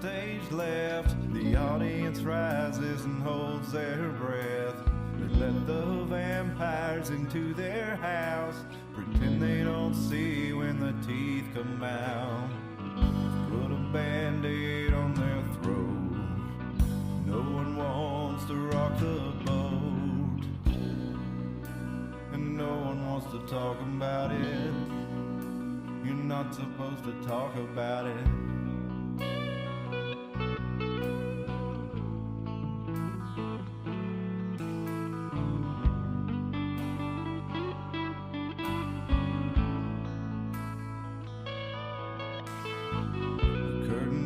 stage left. The audience rises and holds their breath. They let the vampires into their house, pretend they don't see when the teeth come out. Put a band-aid on their throat. No one wants to rock the boat, and no one wants to talk about it. You're not supposed to talk about it.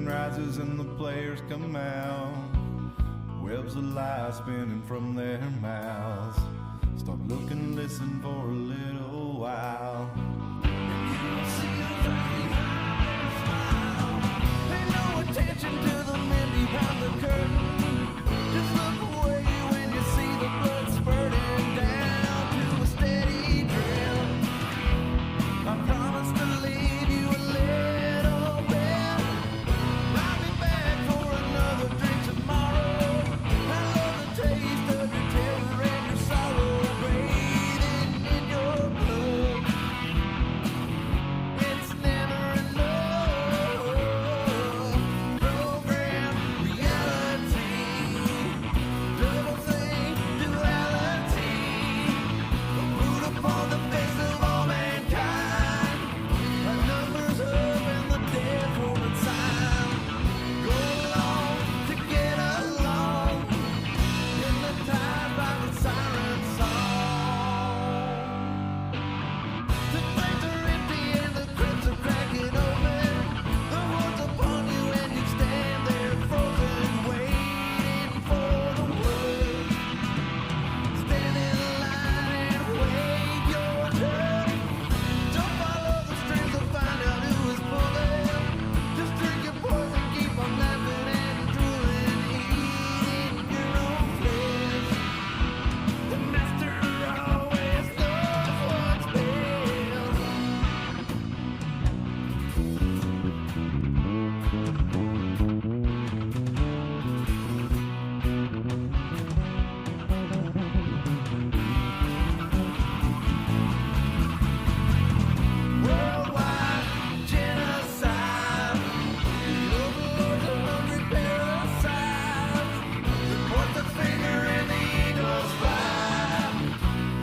Rises and the players come out. Webs of lies spinning from their mouths. Stop looking, listen for a little while. And you will see a very smile. Pay no attention to the men behind the curtain. Just look away when you see the blood spurting down to a steady drip. I promise to leave you a little bit. I'll be back for another drink tomorrow. I love the taste of your terror and your sorrow breathing in your blood. It's never enough. Program reality, double think duality, a boot upon the face of all mankind. Our numbers up and the dead hold its sound. Go along to get along in the tide by the siren song. The flames are empty and the crypts are cracking open. The hordes upon you and you stand there frozen, waiting for the word. Stand in line and wait your turn. Don't follow the strings to find out who is pulling. Just drink your poison, keep on laughing and drooling, eating your own flesh. The master always knows what's best. Worldwide genocide. The overlords of hungry parasites. They point the finger and the eagles fly.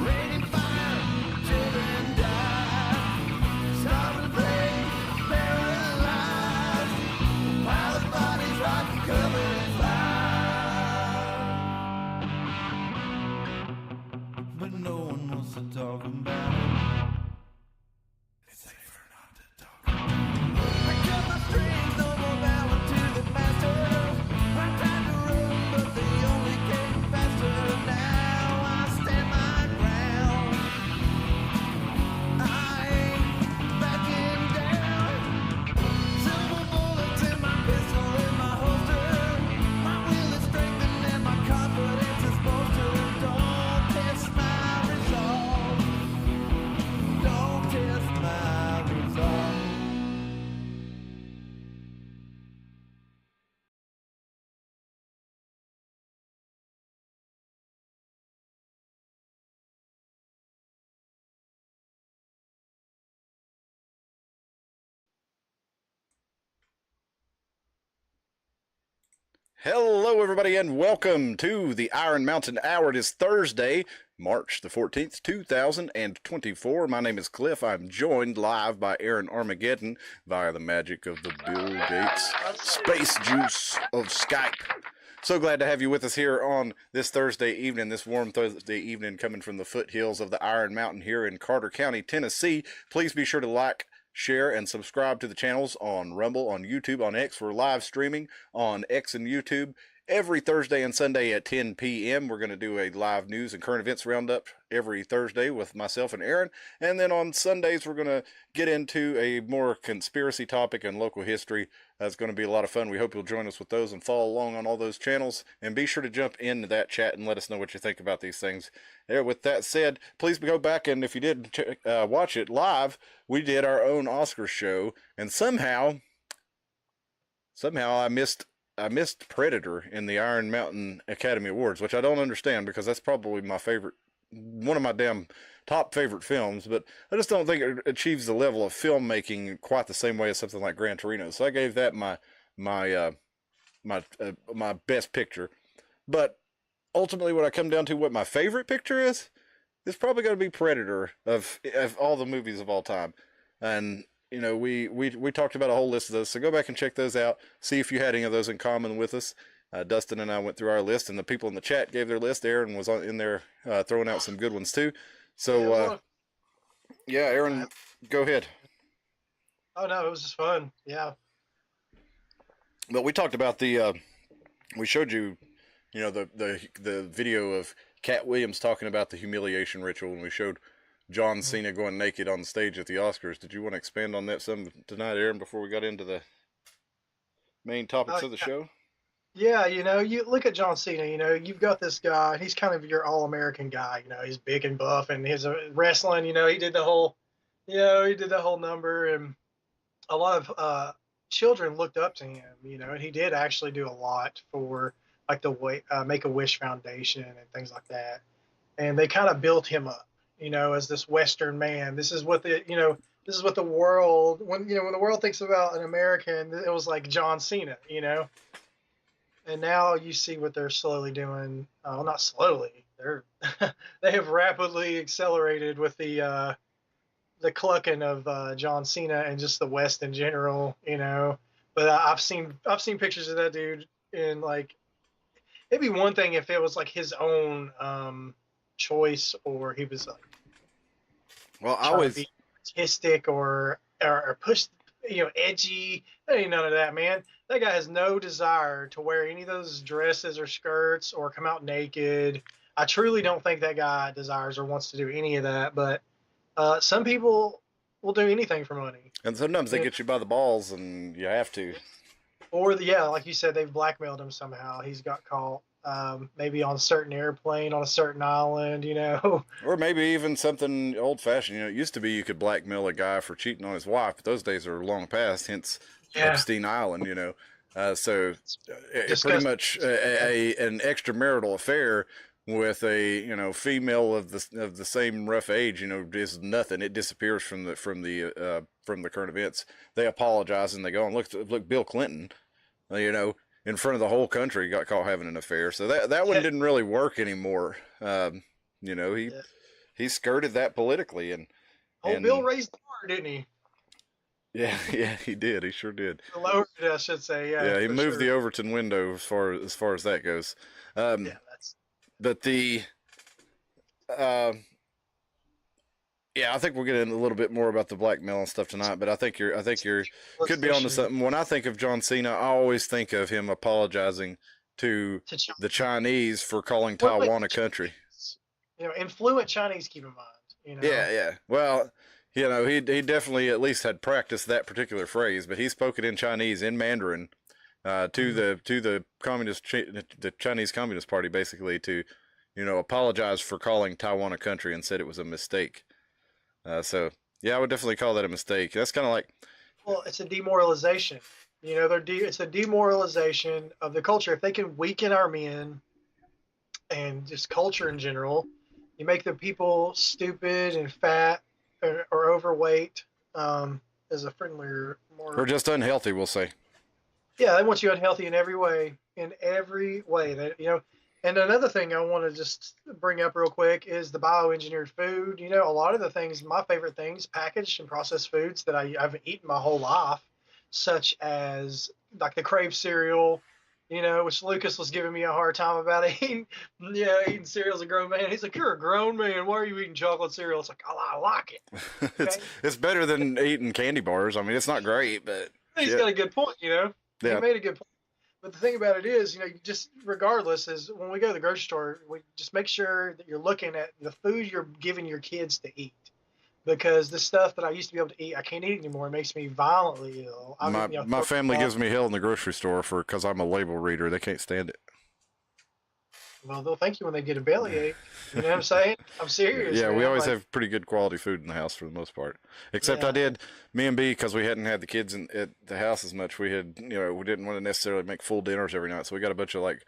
Raining fire, children die. Starving plague, paralyzed. A pile of bodies rotting, covered in flies. But no one wants to talk about it. It's safer not to talk about it. I cut my strings, no more bowing to the masters. I tried to run, but they only came faster. Now I stand my ground. I ain't backing down. Silver bullets in my pistol in my holster. My will is strengthened and my confidence is bolstered. Don't test my resolve. Don't test my resolve. Hello, everybody, and welcome to the Iron Mountain Hour. It is Thursday, March the 14th, 2024. My name is Cliff. I'm joined live by Aaron Armageddon via the magic of the Bill Gates space juice of Skype. So glad to have you with us here on this Thursday evening, this warm Thursday evening coming from the foothills of the Iron Mountain here in Carter County, Tennessee. Please be sure to like, share, and subscribe to the channels on Rumble, on YouTube, on X. We're live streaming on X and YouTube every Thursday and Sunday at 10 p.m. We're going to do a live news and current events roundup every Thursday with myself and Aaron. And then on Sundays, we're going to get into a more conspiracy topic and local history. That's going to be a lot of fun. We hope you'll join us with those and follow along on all those channels. And be sure to jump into that chat and let us know what you think about these things. There, with that said, please go back, and if you did watch it live, we did our own Oscar show. And somehow somehow I missed Predator in the Iron Mountain Academy Awards, which I don't understand because that's probably my favorite, one of my damn top favorite films. But I just don't think it achieves the level of filmmaking quite the same way as something like Gran Torino. So I gave that my best picture. But ultimately, when I come down to what my favorite picture is, it's probably going to be Predator of all the movies of all time. And we talked about a whole list of those, so go back and check those out. See if you had any of those in common with us. Dustin and I went through our list, and the people in the chat gave their list. Aaron was in there throwing out some good ones too. So yeah, Aaron, go ahead. Oh no, it was just fun. Yeah. But we talked about we showed you, the video of Cat Williams talking about the humiliation ritual, and we showed John Cena going naked on the stage at the Oscars. Did you want to expand on that some tonight, Aaron, before we got into the main topics of the show? Yeah, you look at John Cena, you've got this guy, he's kind of your all-American guy, he's big and buff and his wrestling, he did the whole, number, and a lot of children looked up to him, and he did actually do a lot for like the Make-A-Wish Foundation and things like that. And they kind of built him up, as this Western man. This is what the world, when the world thinks about an American, it was like John Cena, And now you see what they're slowly doing. Well, not slowly. They have rapidly accelerated with the clucking of John Cena and just the West in general, But I've seen pictures of that dude in like, it'd be one thing if it was like his own choice, or he was like, well, I always be artistic or push, edgy. There ain't none of that, man. That guy has no desire to wear any of those dresses or skirts or come out naked. I truly don't think that guy desires or wants to do any of that. But some people will do anything for money. And sometimes they get you by the balls, and you have to. Or like you said, they've blackmailed him somehow. He's got caught, maybe on a certain airplane on a certain island, Or maybe even something old-fashioned. It used to be you could blackmail a guy for cheating on his wife, but those days are long past. Hence, Epstein Island. So pretty much an extramarital affair with a female of the same rough age, is nothing. It disappears from the current events. They apologize and they go and look, Bill Clinton, in front of the whole country got caught having an affair. So that one didn't really work anymore. He skirted that politically, and Bill raised the bar, didn't he? Yeah, he did. He sure did. Lowered it, I should say. Yeah, he moved the Overton window as far as that goes. But I think we'll get into a little bit more about the blackmail and stuff tonight. But I think you're could be onto something. When I think of John Cena, I always think of him apologizing to the Chinese for calling Taiwan a country. Influent Chinese, keep in mind. Yeah. Well, he definitely at least had practiced that particular phrase, but he spoke it in Chinese, in Mandarin, to the Chinese Communist Party, basically, to apologize for calling Taiwan a country and said it was a mistake. So I would definitely call that a mistake. That's kind of like, well, it's a demoralization. It's a demoralization of the culture. If they can weaken our men and just culture in general, you make the people stupid and fat or overweight, as a friendlier, more, or just unhealthy, we'll say. Yeah, they want you unhealthy in every way. That And another thing I want to just bring up real quick is the bioengineered food. A lot of the things, my favorite things, packaged and processed foods that I've eaten my whole life, such as like the Crave cereal, which Lucas was giving me a hard time about eating cereal as a grown man. He's like, "You're a grown man. Why are you eating chocolate cereal?" It's like, "Oh, I like it." Okay? it's better than eating candy bars. I mean, it's not great, but he's got a good point. He made a good point. But the thing about it is, just regardless, is when we go to the grocery store, we just make sure that you're looking at the food you're giving your kids to eat. Because the stuff that I used to be able to eat, I can't eat anymore. It makes me violently ill. My family gives me hell in the grocery store because I'm a label reader. They can't stand it. Well, they'll thank you when they get a bellyache. You know what I'm saying? I'm serious, Yeah, man. we always Like, have pretty good quality food in the house for the most part. Except I yeah, did, me and B, because we hadn't had the kids at the house as much, we had, we didn't want to necessarily make full dinners every night. So we got a bunch of like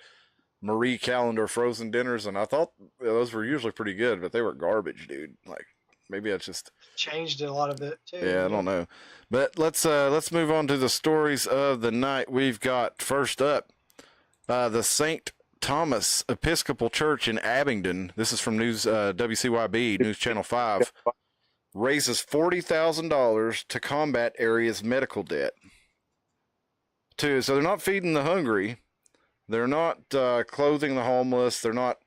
Marie Calendar frozen dinners, and I thought those were usually pretty good, but they were garbage, dude. Like, maybe it's just, changed a lot of it too. yeah, I Yeah. don't know. But let's move on to the stories of the night. We've got first up the St. Thomas Episcopal Church in Abingdon. This is from News WCYB News Channel 5. Raises $40,000 to combat area's medical debt. So they're not feeding the hungry. They're not clothing the homeless. They're not,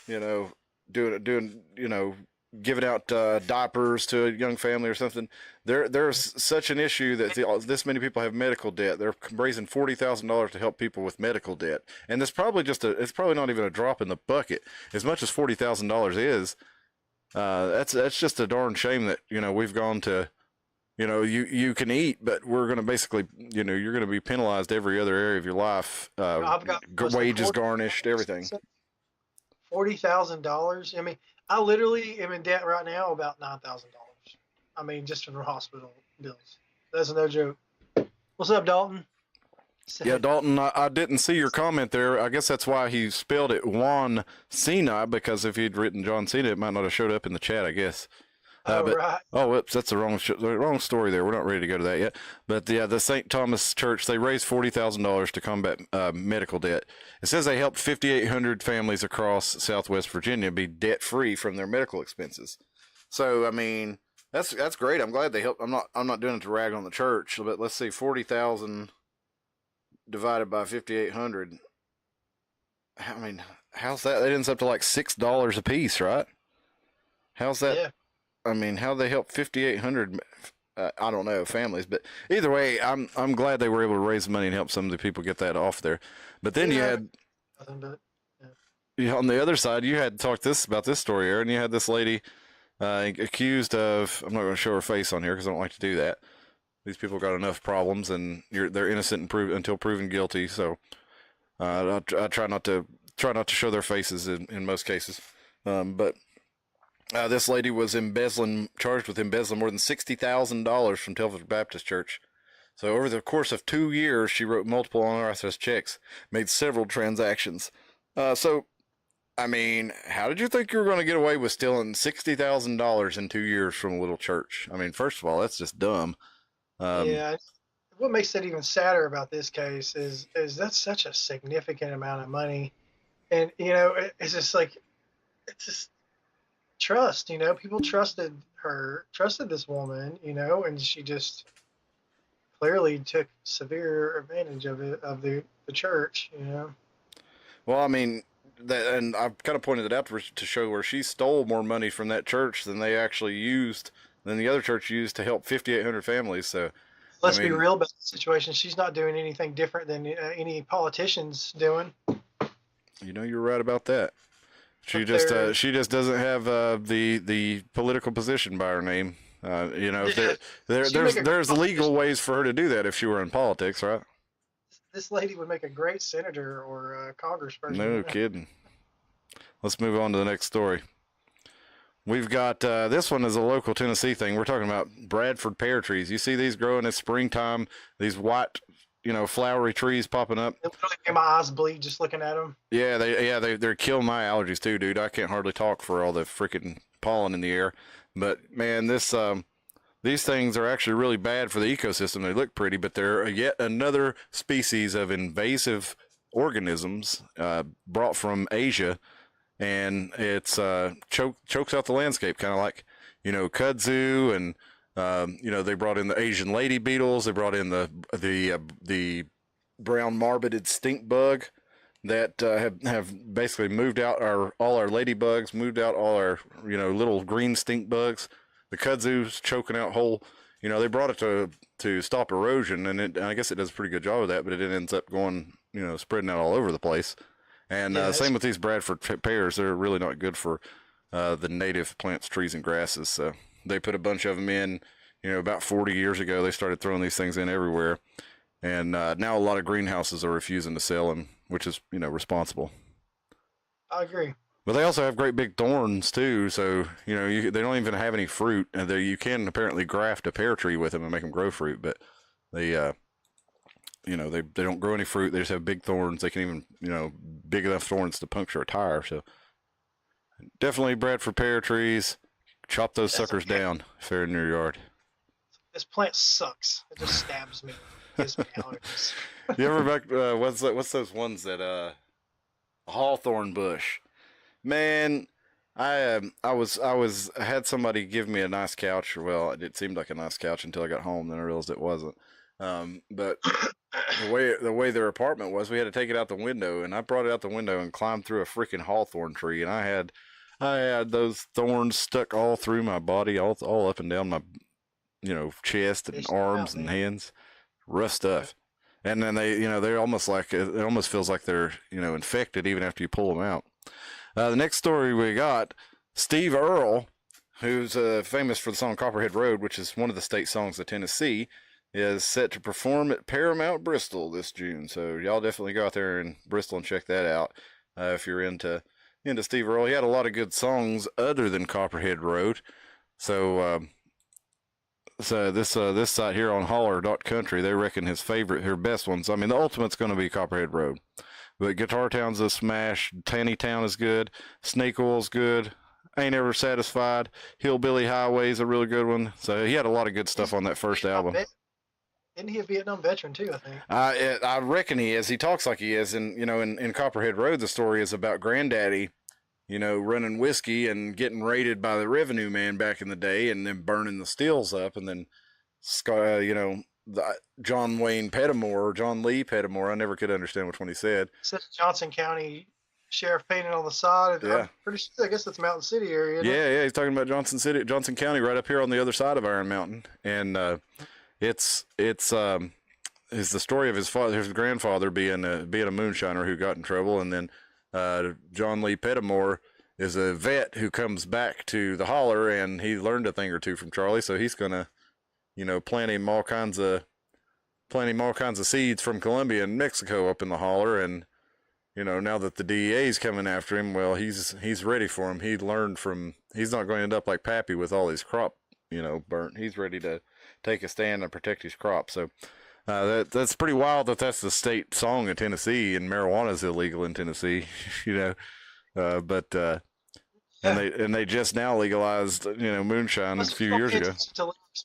doing giving out diapers to a young family or something. There's such an issue that this many people have medical debt. They're raising $40,000 to help people with medical debt, and it's probably it's probably not even a drop in the bucket. As much as $40,000 is, that's just a darn shame that we've gone to. You can eat, but we're going to basically, you're going to be penalized every other area of your life. I've got Wages garnished, everything. $40,000. I mean, I literally am in debt right now about $9,000. I mean, just for hospital bills. That's no joke. What's up, Dalton? Yeah, Dalton, I didn't see your comment there. I guess that's why he spelled it Juan Cena, because if he'd written John Cena, it might not have showed up in the chat, I guess. Right. Oh, whoops, that's the wrong story there. We're not ready to go to that yet. But the St. Thomas Church, they raised $40,000 to combat medical debt. It says they helped 5,800 families across Southwest Virginia be debt-free from their medical expenses. So, I mean, that's great. I'm glad they helped. I'm not doing it to rag on the church, but let's see, 40,000 divided by 5,800. I mean, how's that? That ends up to like $6 a piece, right? How's that? Yeah. I mean, how they help 5,800, I don't know, families. But either way, I'm glad they were able to raise money and help some of the people get that off there. But then you had, nothing but, on the other side, you had talked about this story, Aaron. You had this lady accused of, I'm not going to show her face on here because I don't like to do that. These people got enough problems, and they're innocent until proven guilty. So I try not to show their faces in most cases. But this lady was charged with embezzling more than $60,000 from Telford Baptist Church. So over the course of 2 years, she wrote multiple unauthorized checks, made several transactions. So, I mean, how did you think you were going to get away with stealing $60,000 in 2 years from a little church? I mean, first of all, that's just dumb. Yeah. What makes it even sadder about this case is that's such a significant amount of money, and it's just like, it's just trust. People trusted this woman, and she just clearly took severe advantage of the church. Well, I mean, and I've kind of pointed it out to show where she stole more money from that church than the other church used to help 5,800 families. So Let's be real about the situation. She's not doing anything different than any politicians doing. You're right about that. She just doesn't have the political position by her name. There's legal ways for her to do that if she were in politics, right? This lady would make a great senator or a congressperson. No kidding. Let's move on to the next story. We've got this one is a local Tennessee thing. We're talking about Bradford pear trees. You see these growing in springtime, these white, flowery trees popping up. It literally made my eyes bleed just looking at them. Yeah, they're killing my allergies too, dude. I can't hardly talk for all the freaking pollen in the air. But man, these things are actually really bad for the ecosystem. They look pretty, but they're yet another species of invasive organisms brought from Asia. And it's chokes out the landscape, kind of like, kudzu, and they brought in the Asian lady beetles. They brought in the brown marmoted stink bug that have basically moved out all our ladybugs, moved out all our little green stink bugs. The kudzu's choking out whole. They brought it to stop erosion, and I guess it does a pretty good job of that, but it ends up going spreading out all over the place. And same with these Bradford pears. They're really not good for the native plants, trees, and grasses. So they put a bunch of them in, about 40 years ago. They started throwing these things in everywhere. And now a lot of greenhouses are refusing to sell them, which is, responsible. I agree. But they also have great big thorns too, so they don't even have any fruit, and you can apparently graft a pear tree with them and make them grow fruit. But they, they don't grow any fruit. They just have big thorns. They can even big enough thorns to puncture a tire. So definitely bred for pear trees. Chop those suckers down if they're in your yard. This plant sucks. It just stabs me. It gives me allergies. You ever back? What's those ones that hawthorn bush? Man, I had somebody give me a nice couch. Well, it seemed like a nice couch until I got home. Then I realized it wasn't. But the way their apartment was, we had to take it out the window, and I brought it out the window and climbed through a freaking hawthorn tree, and I had those thorns stuck all through my body, all up and down my chest and arms and hands. Rough stuff. And then they're almost like it almost feels like they're infected even after you pull them out. The next story we got, Steve Earle, who's famous for the song Copperhead Road, which is one of the state songs of Tennessee, is set to perform at Paramount Bristol this June. So y'all definitely go out there in Bristol and check that out if you're into Steve Earle. He had a lot of good songs other than Copperhead Road. So this site here on holler.country, they reckon her best ones. I mean, the ultimate's going to be Copperhead Road. But Guitar Town's a smash. Tanny Town is good. Snake Oil's good. Ain't Ever Satisfied. Hillbilly Highway's a really good one. So he had a lot of good stuff on that first album. Isn't he a Vietnam veteran too, I think? I reckon he is. He talks like he is. And, in Copperhead Road, the story is about Granddaddy, running whiskey and getting raided by the revenue man back in the day and then burning the stills up. And then, John Lee Pettimore, I never could understand which one he said. It says Johnson County Sheriff painted on the side. Yeah. I'm pretty sure, I guess that's Mountain City area. Yeah, he's talking about Johnson County, right up here on the other side of Iron Mountain. And it's the story of his grandfather being a moonshiner who got in trouble, and then John Lee Pettimore is a vet who comes back to the holler, and he learned a thing or two from Charlie, so he's gonna plant him all kinds of seeds from Colombia and Mexico up in the holler. And now that the DEA's coming after him, well, he's ready for him. He's not going to end up like Pappy with all his crop burnt. He's ready to take a stand and protect his crop. So that's pretty wild that's the state song in Tennessee, and marijuana is illegal in Tennessee. And they just now legalized moonshine a few years ago.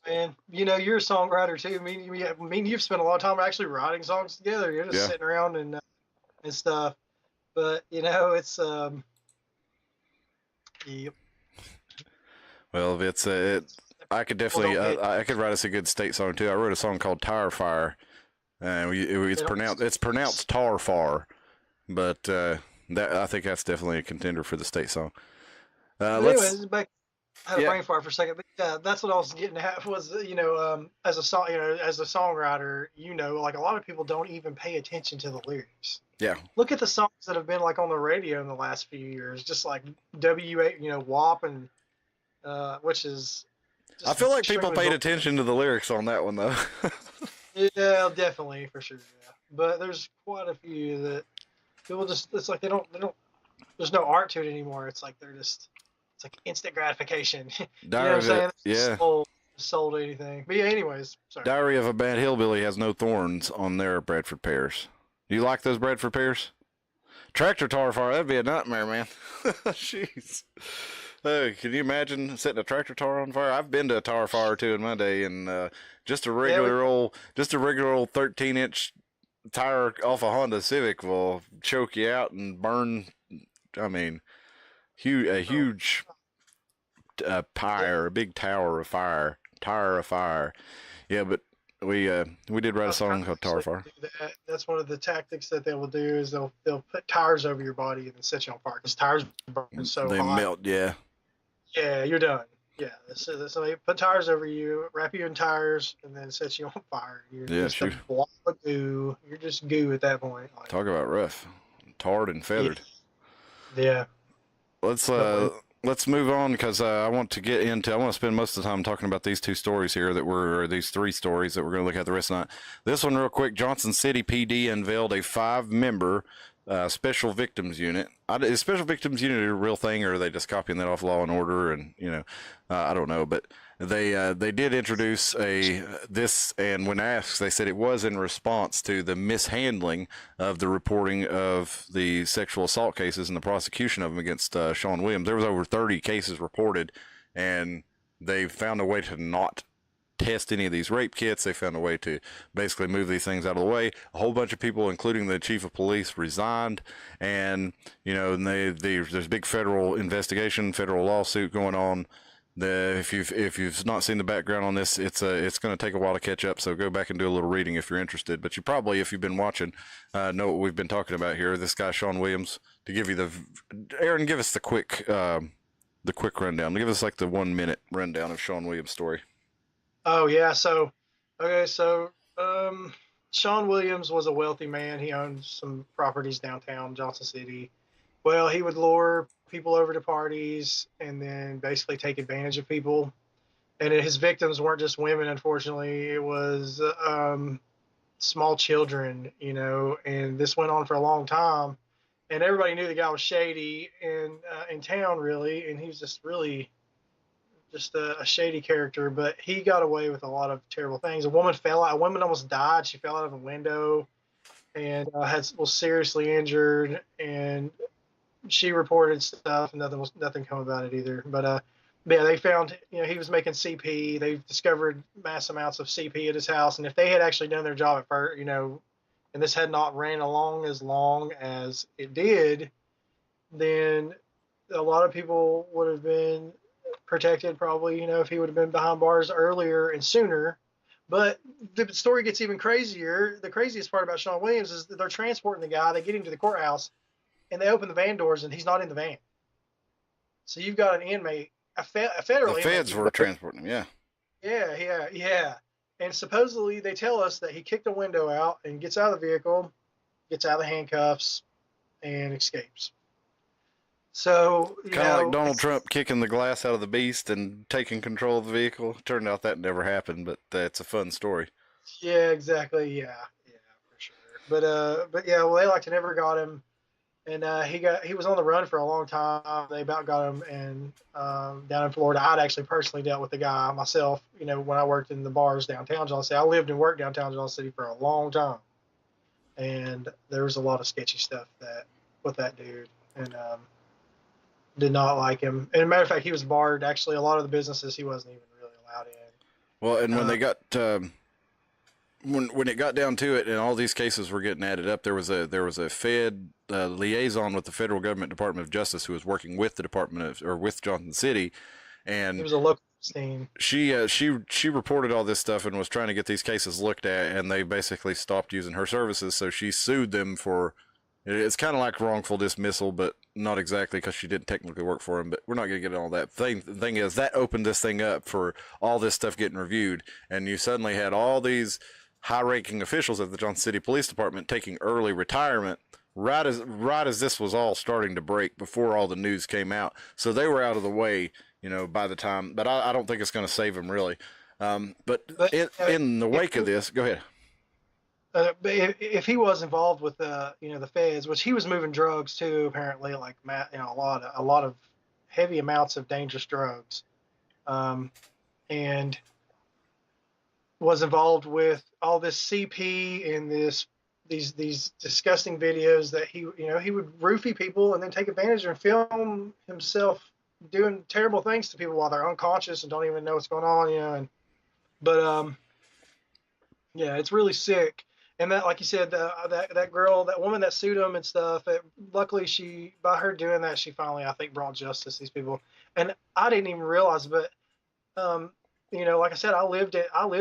Man, you're a songwriter too. I mean, you've spent a lot of time actually writing songs together. You're just sitting around and stuff. But it's yep. Well, I could definitely I could write us a good state song too. I wrote a song called Tire Fire, and it's pronounced Tar Far, but I think that's definitely a contender for the state song. Anyways, I had a brain fart for a second, but yeah, that's what I was getting at. Was as a song, as a songwriter, like a lot of people don't even pay attention to the lyrics. Yeah. Look at the songs that have been like on the radio in the last few years, just like WAP and which is. I feel like people paid attention to the lyrics on that one though. Yeah, definitely for sure. Yeah, but there's quite a few that people it's like they don't. There's no art to it anymore. It's like it's like instant gratification. You know what I'm saying? Yeah. Sold anything. But yeah, anyways. Sorry. Diary of a Bad Hillbilly has no thorns on their Bradford pears. Do you like those Bradford pears? Tractor tar fire, that'd be a nightmare, man. Jeez. Can you imagine setting a tractor tar on fire? I've been to a tar fire or two in my day, and just a regular old 13-inch tire off a Honda Civic will choke you out and burn. I mean, a huge pyre, a big tower of fire, tire of fire. Yeah, but we did write a song called Tar Fire. That's one of the tactics that they will do is they'll put tires over your body and then set you on fire because tires burn so they hot. melt. Yeah. Yeah, you're done. Yeah, so they put tires over you, wrap you in tires, and then set you on fire. You're just a blob of goo. You're just goo at that point. Like, talk about rough, tarred and feathered. Yeah. Let's move on because I want to spend most of the time talking about these these three stories that we're going to look at the rest of the night. This one real quick, Johnson City PD unveiled a 5-member Special Victims Unit. Is Special Victims Unit a real thing, or are they just copying that off Law and Order? And I don't know, but they did introduce this, and when asked, they said it was in response to the mishandling of the reporting of the sexual assault cases and the prosecution of them against Sean Williams. There was over 30 cases reported, and they found a way to not test any of these rape kits. They found a way to basically move these things out of the way. A whole bunch of people, including the chief of police, resigned, and and there's a big federal investigation, federal lawsuit going on. If you've not seen the background on this, it's going to take a while to catch up. So go back and do a little reading if you're interested. But you probably, if you've been watching, know what we've been talking about here. This guy Sean Williams. To give you Aaron, give us the quick rundown. Give us like the 1 minute rundown of Sean Williams' story. Oh yeah, so Sean Williams was a wealthy man. He owned some properties downtown Johnson City. Well, he would lure people over to parties and then basically take advantage of people. And his victims weren't just women, unfortunately. It was small children, and this went on for a long time. And everybody knew the guy was shady in town, really, and he was just really just a shady character, but he got away with a lot of terrible things. A woman almost died. She fell out of a window and was seriously injured, and she reported stuff, and nothing come about it either. But yeah, they found he was making CP. They discovered mass amounts of CP at his house, and if they had actually done their job at first, and this had not ran along as long as it did, then a lot of people would have been protected probably, if he would have been behind bars earlier and sooner. But the story gets even crazier. The craziest part about Sean Williams is that they're transporting the guy. They get him to the courthouse, and they open the van doors, and he's not in the van. So you've got an inmate, a federal inmate. The feds were transporting him, yeah. Yeah. And supposedly they tell us that he kicked the window out and gets out of the vehicle, gets out of the handcuffs, and escapes. So kind of like Donald Trump kicking the glass out of the beast and taking control of the vehicle. Turned out that never happened, but it's a fun story. Yeah, exactly. Yeah, for sure. But yeah, well, they never got him, and he was on the run for a long time. They about got him, and down in Florida, I'd actually personally dealt with the guy myself. When I worked in the bars downtown Johnson City, I lived and worked downtown Johnson City for a long time, and there was a lot of sketchy stuff with that dude, and did not like him. And as a matter of fact, he was barred. Actually, a lot of the businesses he wasn't even really allowed in. Well, and when they got when it got down to it, and all these cases were getting added up, there was a Fed liaison with the federal government Department of Justice who was working with the with Johnson City, and it was a local team. She reported all this stuff and was trying to get these cases looked at, and they basically stopped using her services. So she sued them for. It's kind of like wrongful dismissal, but not exactly, because she didn't technically work for him. But we're not going to get into all that. The thing is, that opened this thing up for all this stuff getting reviewed, and you suddenly had all these high-ranking officials at the Johnson City Police Department taking early retirement right as this was all starting to break, before all the news came out. So they were out of the way, by the time. But I don't think it's going to save them, really. But in the wake of this, go ahead. But if he was involved with the feds, which he was moving drugs too, apparently, a lot of heavy amounts of dangerous drugs, and was involved with all this CP and these disgusting videos that he would roofie people and then take advantage and film himself doing terrible things to people while they're unconscious and don't even know what's going on, yeah, it's really sick. And that, like you said, that girl, that woman that sued him and stuff, luckily by her doing that, she finally, I think, brought justice to these people. And I didn't even realize, but, like I said, I lived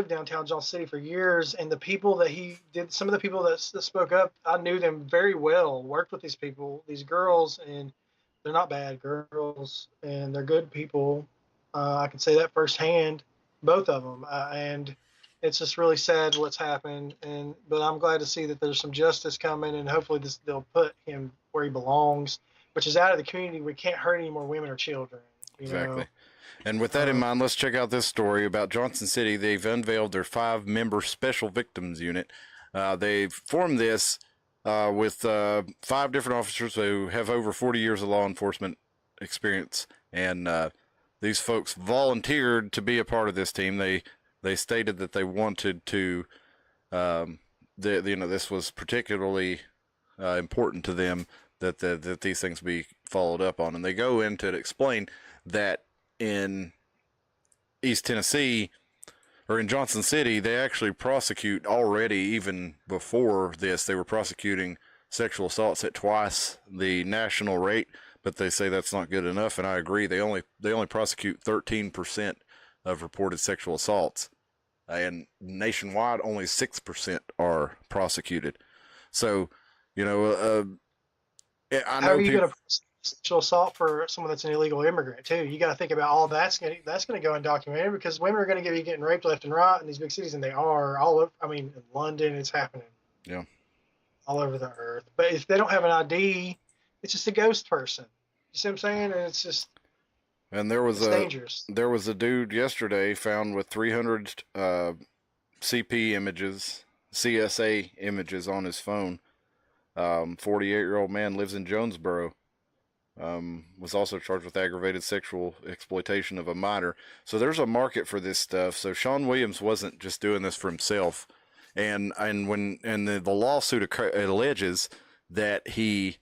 downtown Johnson City for years, and the people that he did, some of the people that spoke up, I knew them very well, worked with these people, these girls, and they're not bad girls, and they're good people. I can say that firsthand, both of them. And it's just really sad what's happened, but I'm glad to see that there's some justice coming, and hopefully they'll put him where he belongs, which is out of the community. We can't hurt any more women or children. Exactly. And with that in mind, let's check out this story about Johnson City. They've unveiled their 5-member Special Victims Unit. They've formed this with 5 different officers who have over 40 years of law enforcement experience, and these folks volunteered to be a part of this team. They stated that they wanted to, this was particularly important to them that these things be followed up on, and they go into to explain that in East Tennessee, or in Johnson City, they actually prosecute already. Even before this, they were prosecuting sexual assaults at twice the national rate, but they say that's not good enough, and I agree. They only prosecute 13% of reported sexual assaults, and nationwide only 6% are prosecuted. So, I know How are you going to sexual assault for someone that's an illegal immigrant too? You got to think about all that's going to go undocumented, because women are going to be getting raped left and right in these big cities, and they are all over. I mean, in London, it's happening. Yeah. All over the earth. But if they don't have an ID, it's just a ghost person. You see what I'm saying? And it's just. And there was dangerous. There was a dude yesterday found with 300 CP images, CSA images on his phone. 48-year-old man, lives in Jonesboro. Was also charged with aggravated sexual exploitation of a minor. So there's a market for this stuff. So Sean Williams wasn't just doing this for himself, and the lawsuit alleges that he,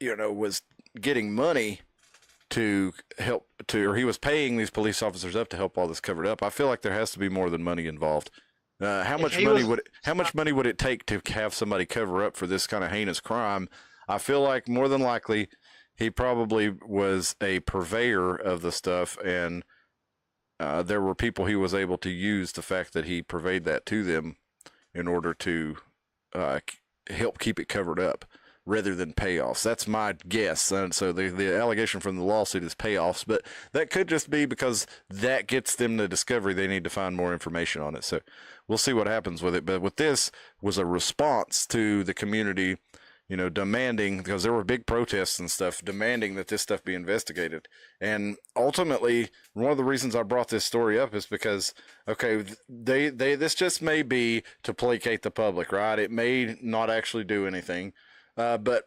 was getting money to help or he was paying these police officers up to help all this covered up. I feel like there has to be more than money involved. How much money would it take to have somebody cover up for this kind of heinous crime? I feel like more than likely he probably was a purveyor of the stuff, and there were people he was able to use the fact that he purveyed that to them in order to help keep it covered up rather than payoffs. That's my guess. And so the allegation from the lawsuit is payoffs, but that could just be because that gets them the discovery. They need to find more information on it. So we'll see what happens with it. But with this was a response to the community, demanding, because there were big protests and stuff, demanding that this stuff be investigated. And ultimately, one of the reasons I brought this story up is because, okay, this just may be to placate the public, right? It may not actually do anything. But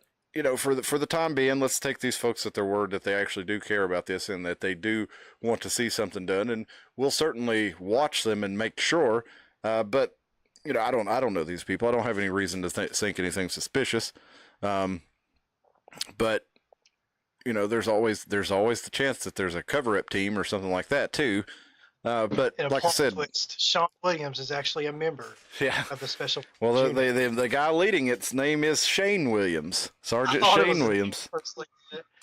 for the time being, let's take these folks at their word that they actually do care about this and that they do want to see something done. And we'll certainly watch them and make sure. But I don't know these people. I don't have any reason to think anything suspicious. But there's always the chance that there's a cover-up team or something like that too. But like I said, Sean Williams is actually a member of the special. Well, the guy leading its name is Shane Williams, Sergeant Shane Williams.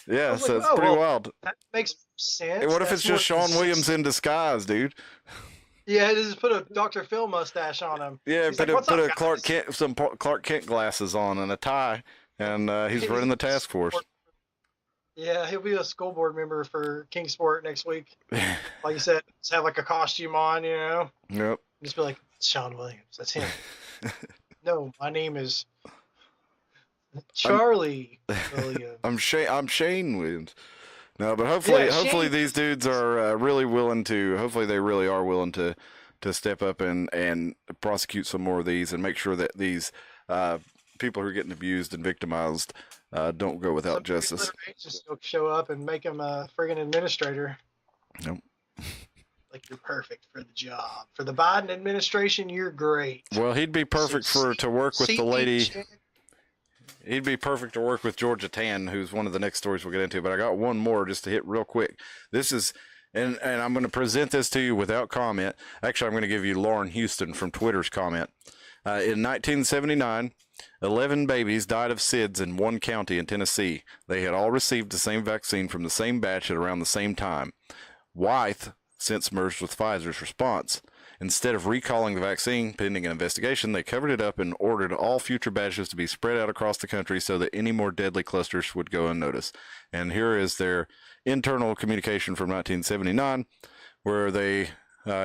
Yeah, so it's pretty wild. That makes sense. Hey, what if it's just Sean Williams in disguise, dude? Yeah, just put a Dr. Phil mustache on him. Yeah, put a Clark Kent glasses on and a tie, and he's running the task force. Yeah, he'll be a school board member for Kingsport next week. Like you said, just have like a costume on, Yep. Just be like, Sean Williams, that's him. No, my name is Charlie Williams. I'm Shane Williams. No, but hopefully these dudes are really willing to. Hopefully they really are willing to step up and prosecute some more of these and make sure that these people who are getting abused and victimized don't go without justice. Just show up and make him a friggin' administrator. Nope. Like, you're perfect for the job. For the Biden administration, you're great. Well, he'd be perfect to work with the lady. He'd be perfect to work with Georgia Tann, who's one of the next stories we'll get into. But I got one more just to hit real quick. This is, and I'm going to present this to you without comment. Actually, I'm going to give you Lauren Houston from Twitter's comment. In 1979, 11 babies died of SIDS in one county in Tennessee. They had all received the same vaccine from the same batch at around the same time. Wyeth since merged with Pfizer's response. Instead of recalling the vaccine pending an investigation, they covered it up and ordered all future batches to be spread out across the country so that any more deadly clusters would go unnoticed. And here is their internal communication from 1979, where they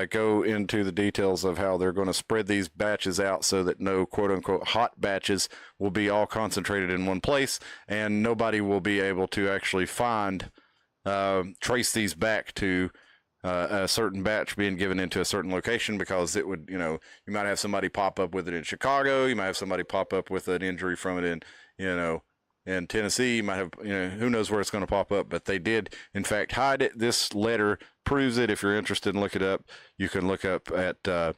go into the details of how they're going to spread these batches out so that no quote-unquote hot batches will be all concentrated in one place, and nobody will be able to actually trace these back to a certain batch being given into a certain location, because it would, you might have somebody pop up with it in Chicago. You might have somebody pop up with an injury from it in Tennessee. You might have, who knows where it's going to pop up, but they did, in fact, hide it. This letter proves it. If you're interested in look it up, you can look up at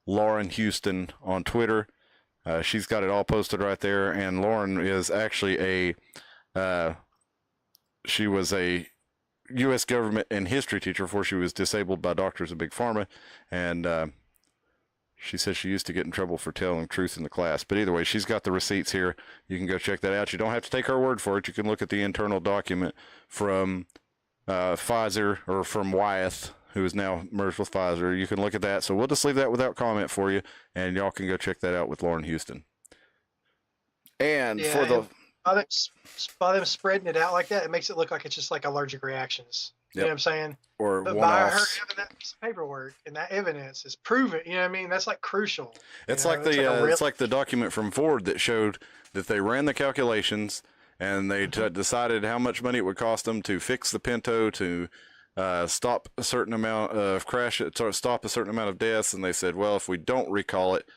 Lauren Houston on Twitter. She's got it all posted right there. And Lauren is actually she was a U.S. government and history teacher before she was disabled by doctors of Big Pharma. And she says she used to get in trouble for telling truth in the class. But either way, she's got the receipts here. You can go check that out. You don't have to take her word for it. You can look at the internal document from Pfizer, or from Wyeth, who is now merged with Pfizer. You can look at that. So we'll just leave that without comment for you, and y'all can go check that out with Lauren Houston. And for the... By them spreading it out like that, it makes it look like it's just like allergic reactions. You know what I'm saying? Or but by her having that piece of paperwork and that evidence is proven, you know what I mean? That's like crucial. It's like it's like the document from Ford that showed that they ran the calculations and they decided how much money it would cost them to fix the Pinto, to stop a certain amount of stop a certain amount of deaths. And they said, well, if we don't recall it,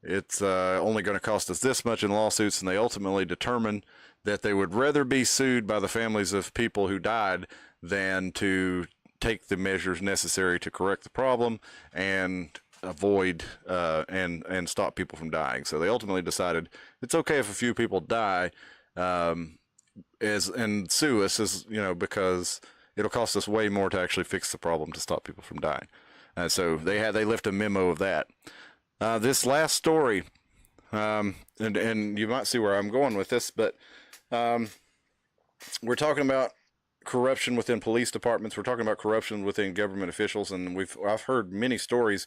it's only going to cost us this much in lawsuits. And they ultimately determined that they would rather be sued by the families of people who died than to take the measures necessary to correct the problem and avoid and stop people from dying. So they ultimately decided it's okay if a few people die, and sue us, because it'll cost us way more to actually fix the problem to stop people from dying. So they left a memo of that. This last story, and you might see where I'm going with this, but we're talking about corruption within police departments. We're talking about corruption within government officials, and I've heard many stories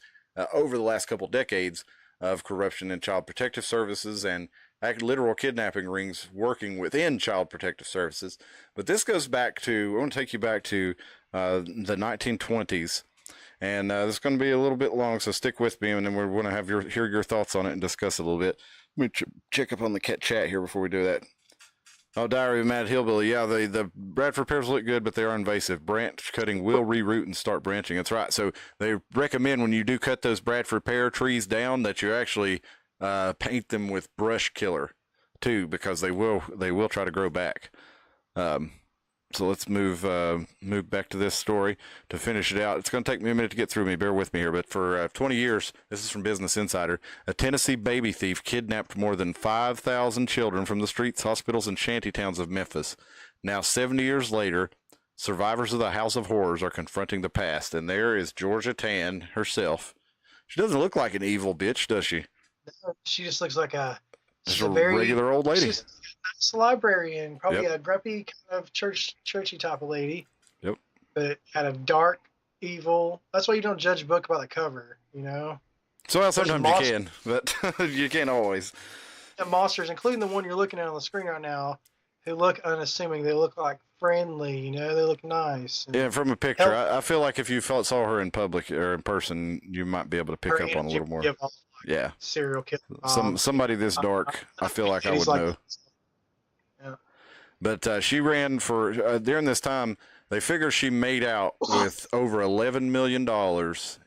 over the last couple decades of corruption in child protective services and literal kidnapping rings working within child protective services. But this goes back to, I want to take you back to the 1920s, and this is going to be a little bit long, so stick with me, and then we're going to hear your thoughts on it and discuss it a little bit. Let me check up on the chat here before we do that. Oh, Diary of a Mad Hillbilly. Yeah, the Bradford pears look good, but they are invasive. Branch cutting will reroot and start branching. That's right. So they recommend when you do cut those Bradford pear trees down that you actually paint them with brush killer too, because they will try to grow back. So let's move back to this story to finish it out. It's going to take me a minute to get through. Bear with me here. But for 20 years, this is from Business Insider, a Tennessee baby thief kidnapped more than 5,000 children from the streets, hospitals, and shantytowns of Memphis. Now, 70 years later, survivors of the House of Horrors are confronting the past. And there is Georgia Tann herself. She doesn't look like an evil bitch, does she? She just looks like a regular old lady. She's a librarian, probably a grumpy kind of churchy type of lady. Yep. But kind of dark, evil. That's why you don't judge a book by the cover, So sometimes you can, but you can't always. The monsters, including the one you're looking at on the screen right now, who look unassuming. They look like friendly, they look nice. Yeah, from a picture, I feel like if you saw her in public or in person, you might be able to pick up on a little more. Yeah. Serial killer. Somebody this dark, I feel like I would know. Yeah. But she ran for, during this time, they figure she made out with over $11 million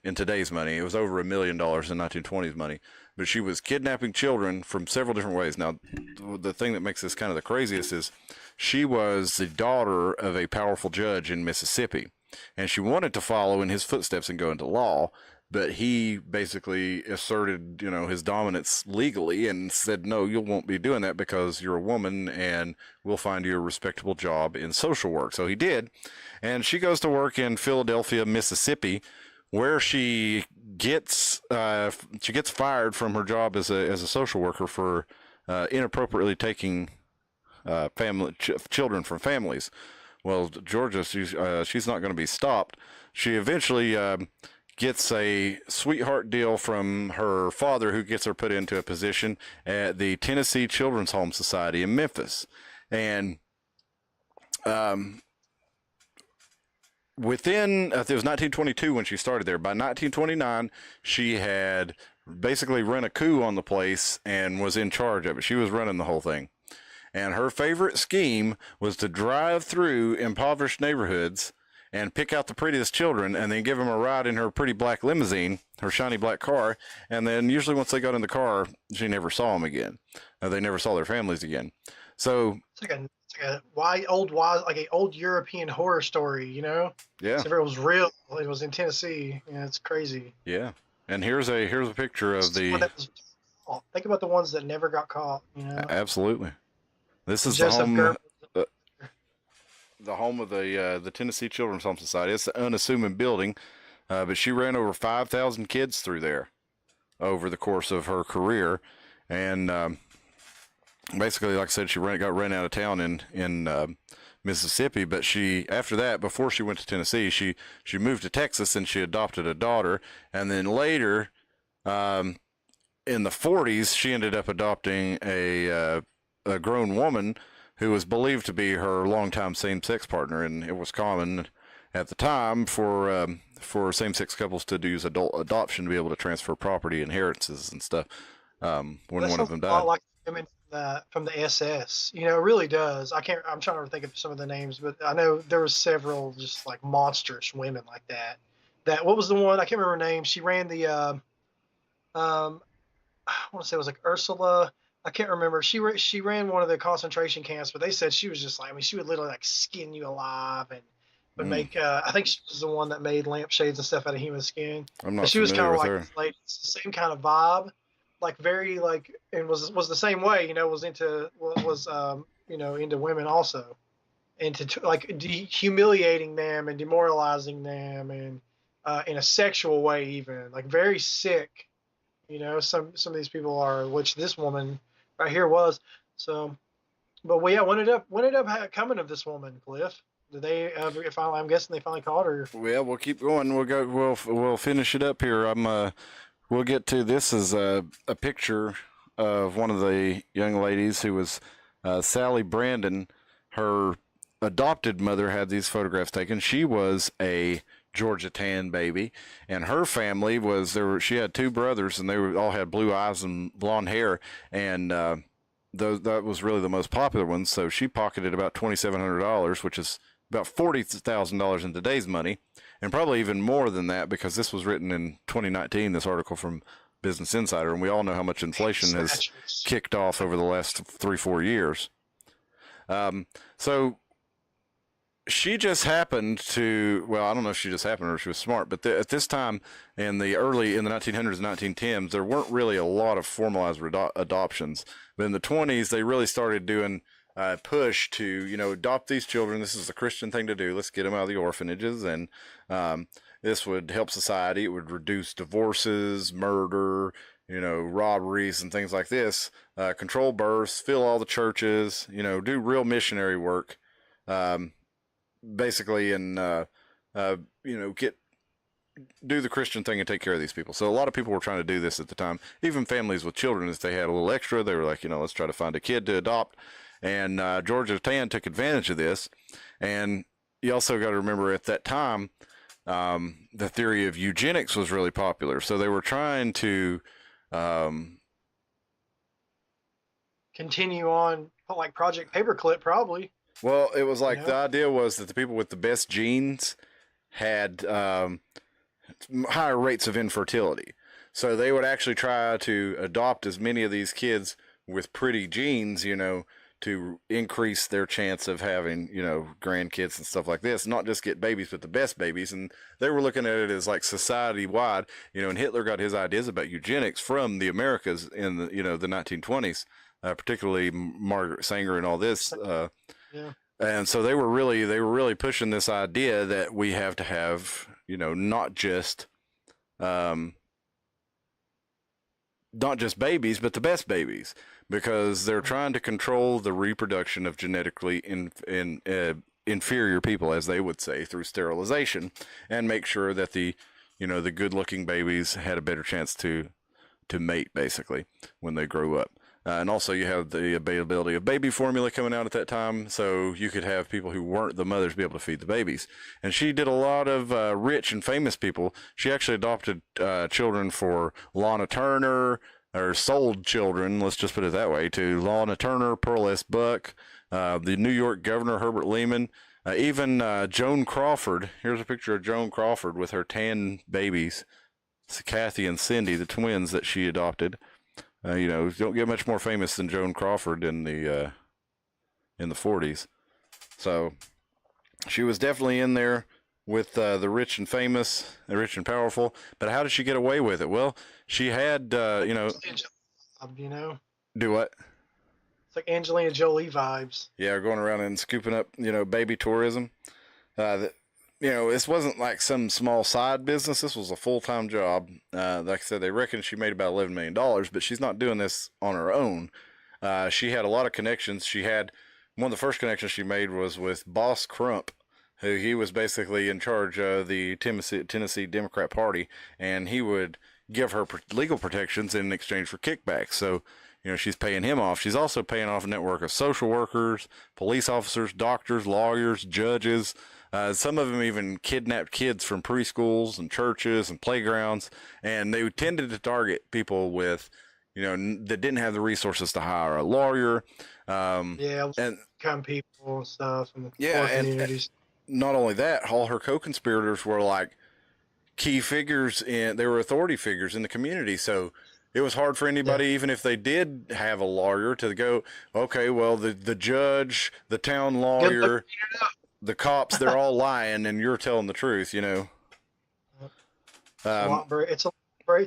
in today's money. It was over $1 million in 1920s money. But she was kidnapping children from several different ways. Now, the thing that makes this kind of the craziest is she was the daughter of a powerful judge in Mississippi. And she wanted to follow in his footsteps and go into law. But he basically asserted, his dominance legally and said, no, you won't be doing that because you're a woman and we'll find you a respectable job in social work. So he did. And she goes to work in Philadelphia, Mississippi, where she gets fired from her job as a social worker for inappropriately taking children from families. Well, Georgia, she's not going to be stopped. She eventually gets a sweetheart deal from her father, who gets her put into a position at the Tennessee Children's Home Society in Memphis. And it was 1922 when she started there. By 1929, she had basically run a coup on the place and was in charge of it. She was running the whole thing. And her favorite scheme was to drive through impoverished neighborhoods and pick out the prettiest children and then give them a ride in her pretty black limousine, her shiny black car. And then usually once they got in the car, she never saw them again. They never saw their families again. So It's like an old European horror story, you know? yeah, Except for it was real. It was in Tennessee. Yeah, it's crazy. yeah. And here's a picture of the. Think about the ones that never got caught, you know? Absolutely. This is Joseph the home of the Tennessee Children's Home Society. It's an unassuming building, but she ran over 5,000 kids through there over the course of her career, and basically, like I said, she got ran out of town in Mississippi. But after that, before she went to Tennessee, she moved to Texas and she adopted a daughter, and then later, in the 40s, she ended up adopting a grown woman who was believed to be her longtime same-sex partner, and it was common at the time for same-sex couples to use adult adoption to be able to transfer property, inheritances, and stuff when one of them died. Like women from the SS, you know, it really does. I'm trying to think of some of the names, but I know there were several just like monstrous women like that. What was the one? I can't remember her name. She ran the I want to say it was like Ursula. I can't remember. She ran one of the concentration camps, but they said she was just like, I mean, she would literally like skin you alive and would make. I think she was the one that made lampshades and stuff out of human skin. I'm not she was kind of familiar with like the same kind of vibe, like very like, and was the same way. You know, was into women also, and to like humiliating them and demoralizing them, and in a sexual way, even like very sick. You know, some of these people are, which this woman right here was. So, but what ended up coming of this woman, Cliff? Did they finally? I'm guessing they finally caught her. Well, we'll keep going. We'll finish it up here. We'll get to this is a picture of one of the young ladies who was Sally Brandon. Her adopted mother had these photographs taken. She was a Georgia Tann baby, and her family was there. She had two brothers, and they all had blue eyes and blonde hair, and that was really the most popular one. So she pocketed about $2,700, which is about $40,000 in today's money, and probably even more than that because this was written in 2019. This article from Business Insider, and we all know how much inflation has kicked off over the last 3-4 years. So she just happened to, well, I don't know if she just happened or if she was smart, but at this time in the 1900s and 1910s, there weren't really a lot of formalized adoptions. But in the 20s, they really started doing a push to, you know, adopt these children. This is a Christian thing to do. Let's get them out of the orphanages. And this would help society. It would reduce divorces, murder, you know, robberies and things like this. Control births, fill all the churches, you know, do real missionary work. Basically, and you know, do the Christian thing and take care of these people. So a lot of people were trying to do this at the time. Even families with children, if they had a little extra, they were like, you know, let's try to find a kid to adopt. And Georgia Tann took advantage of this. And you also got to remember at that time, the theory of eugenics was really popular. So they were trying to continue on like Project Paperclip, probably. Well, it was like the idea was that the people with the best genes had higher rates of infertility. So they would actually try to adopt as many of these kids with pretty genes, you know, to increase their chance of having, you know, grandkids and stuff like this, not just get babies, but the best babies. And they were looking at it as like society wide, you know, and Hitler got his ideas about eugenics from the Americas in the, you know, the 1920s, particularly Margaret Sanger and all this. Yeah. And so they were really pushing this idea that we have to have, you know, not just babies, but the best babies, because they're trying to control the reproduction of genetically inferior people, as they would say, through sterilization, and make sure that the, you know, the good-looking babies had a better chance to mate, basically, when they grow up. And also you have the availability of baby formula coming out at that time, so you could have people who weren't the mothers be able to feed the babies. And she did a lot of rich and famous people. She actually adopted children for Lana Turner, or sold children, let's just put it that way, to Lana Turner, Pearl S. Buck, the New York governor, Herbert Lehman, Even Joan Crawford. Here's a picture of Joan Crawford with her Tann babies, Kathy and Cindy, the twins that she adopted. Don't get much more famous than Joan Crawford in the 40s. So she was definitely in there with the rich and famous, the rich and powerful. But how did she get away with it? Well, she had, You know, do what? it's like Angelina Jolie vibes. Yeah, going around and scooping up, baby tourism. This wasn't like some small side business. This was a full-time job. Like I said, they reckon she made about $11 million, but she's not doing this on her own. She had a lot of connections. One of the first connections she made was with Boss Crump, who he was basically in charge of the Tennessee Democrat Party, and he would give her legal protections in exchange for kickbacks. So, she's paying him off. She's also paying off a network of social workers, police officers, doctors, lawyers, judges. Some of them even kidnapped kids from preschools and churches and playgrounds, and they tended to target people with, that didn't have the resources to hire a lawyer. And kind of people and stuff, and communities. And not only that, all her co-conspirators were like key figures they were authority figures in the community. So it was hard for anybody, even if they did have a lawyer, to go, okay, well, the judge, the town lawyer, the cops, they're all lying, and you're telling the truth, It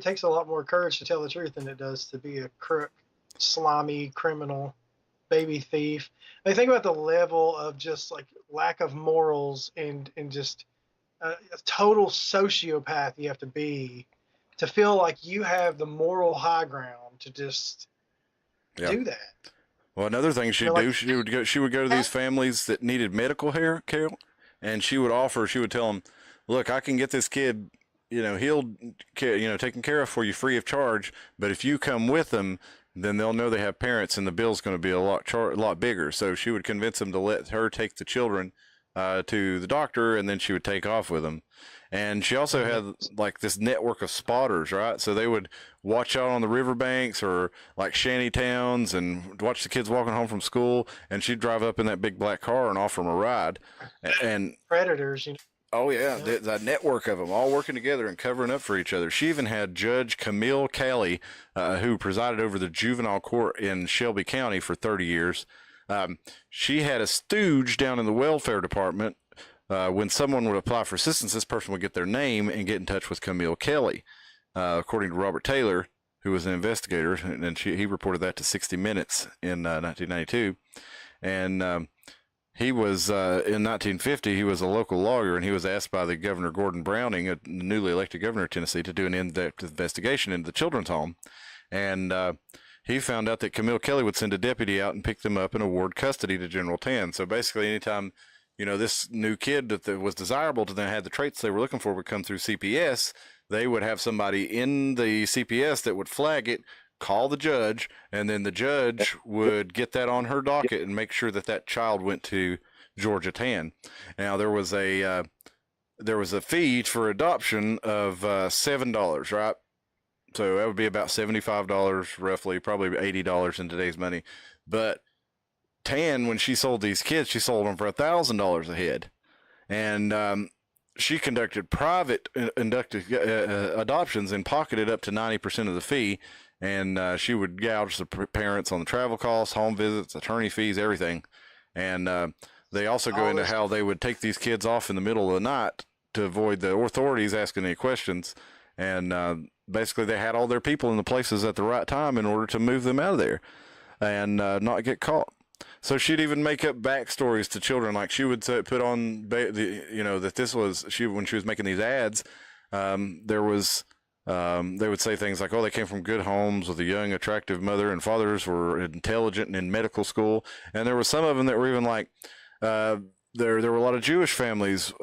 takes a lot more courage to tell the truth than it does to be a crook, slimy criminal, baby thief. I think about the level of just like lack of morals and just a total sociopath you have to be to feel like you have the moral high ground to just do that. Well, another thing she'd do, she would go to these families that needed medical care, and she would tell them, look, I can get this kid, he'll, taken care of for you free of charge, but if you come with them, then they'll know they have parents, and the bill's going to be a lot bigger. So she would convince them to let her take the children to the doctor, and then she would take off with them. And she also had like this network of spotters, right? So they would watch out on the riverbanks or like shanty towns and watch the kids walking home from school, and she'd drive up in that big black car and offer them a ride. And predators, Oh, yeah, the network of them all working together and covering up for each other. She even had Judge Camille Kelly, who presided over the juvenile court in Shelby County for 30 years. She had a stooge down in the welfare department. When someone would apply for assistance, this person would get their name and get in touch with Camille Kelly, according to Robert Taylor, who was an investigator, and he reported that to 60 Minutes in 1992. And he was, in 1950, he was a local lawyer, and he was asked by the Governor Gordon Browning, a newly elected governor of Tennessee, to do an in-depth investigation into the children's home. And he found out that Camille Kelly would send a deputy out and pick them up and award custody to General Tann. So basically, anytime, this new kid that was desirable to them, had the traits they were looking for, would come through CPS, they would have somebody in the CPS that would flag it, call the judge, and then the judge would get that on her docket and make sure that that child went to Georgia Tann. Now there was a fee for adoption of $7, right? So that would be about $75 roughly, probably $80 in today's money. But Tann, when she sold these kids, she sold them for $1,000 a head, and she conducted private adoptions and pocketed up to 90% of the fee. And she would gouge the parents on the travel costs, home visits, attorney fees, everything. And they also go into how they would take these kids off in the middle of the night to avoid the authorities asking any questions. And basically they had all their people in the places at the right time in order to move them out of there and not get caught. So she'd even make up backstories to children. Like she would put on, that this was, when she was making these ads, they would say things like, oh, they came from good homes with a young, attractive mother, and fathers were intelligent and in medical school. And there were some of them that were even like, there were a lot of Jewish families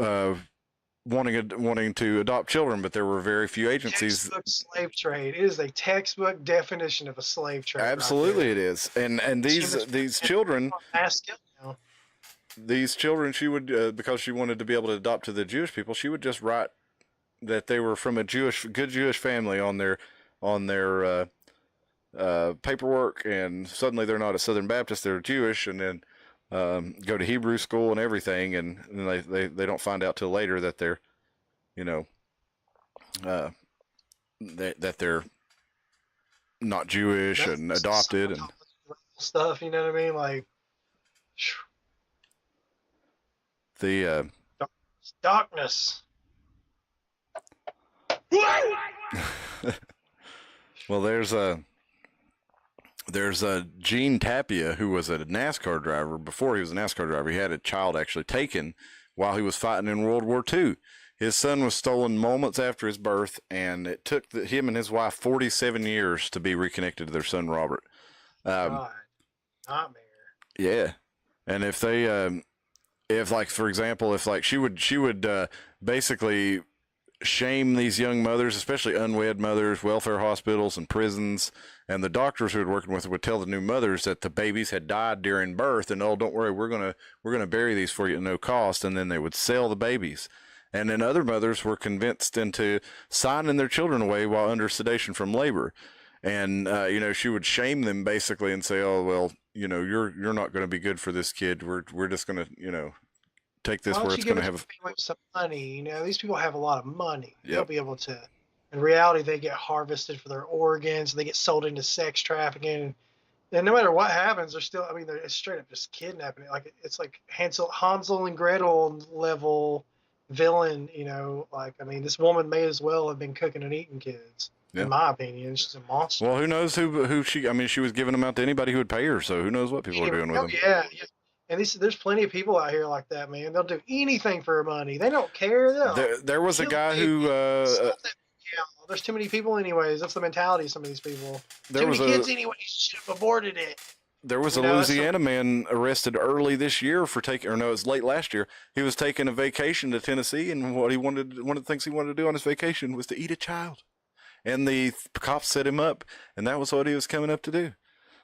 wanting to adopt children, but there were very few agencies. Textbook slave trade. It is a textbook definition of a slave trade. Absolutely, it is. And these children. These children, she would, because she wanted to be able to adopt to the Jewish people, she would just write that they were from a good Jewish family on their paperwork, and suddenly they're not a Southern Baptist, they're Jewish, and then go to Hebrew school and everything, and they don't find out till later that they're, you know, that they're not Jewish and That's adopted and stuff. You know what I mean? Like the darkness. well, there's a Gene Tapia who was a NASCAR driver. Before he was a NASCAR driver, he had a child actually taken while he was fighting in World War II. His son was stolen moments after his birth, and it took him and his wife 47 years to be reconnected to their son Robert. God, nightmare. Yeah, and if they, if like for example, if like she would basically shame these young mothers, especially unwed mothers, welfare hospitals and prisons, and the doctors who were working with her would tell the new mothers that the babies had died during birth, and oh, don't worry, we're gonna bury these for you at no cost, and then they would sell the babies. And then other mothers were convinced into signing their children away while under sedation from labor. And, she would shame them basically and say, oh, well, you're not going to be good for this kid. We're just going to, take this where it's going to have some money. These people have a lot of money. Yep. They'll be able to, in reality, they get harvested for their organs. They get sold into sex trafficking. And no matter what happens, they're still, it's straight up just kidnapping. Like, it's like Hansel and Gretel level villain, this woman may as well have been cooking and eating kids. Yeah. In my opinion, she's a monster. Well, who knows who she? She was giving them out to anybody who would pay her. So who knows what people are doing with them? Yeah. And there's plenty of people out here like that, man. They'll do anything for money. They don't care. There was a guy who. There's too many people, anyways. That's the mentality of some of these people. Too many kids, anyways. Should have aborted it. There was a Louisiana man arrested early this year for it was late last year. He was taking a vacation to Tennessee, and one of the things he wanted to do on his vacation was to eat a child. And the cops set him up, and that was what he was coming up to do.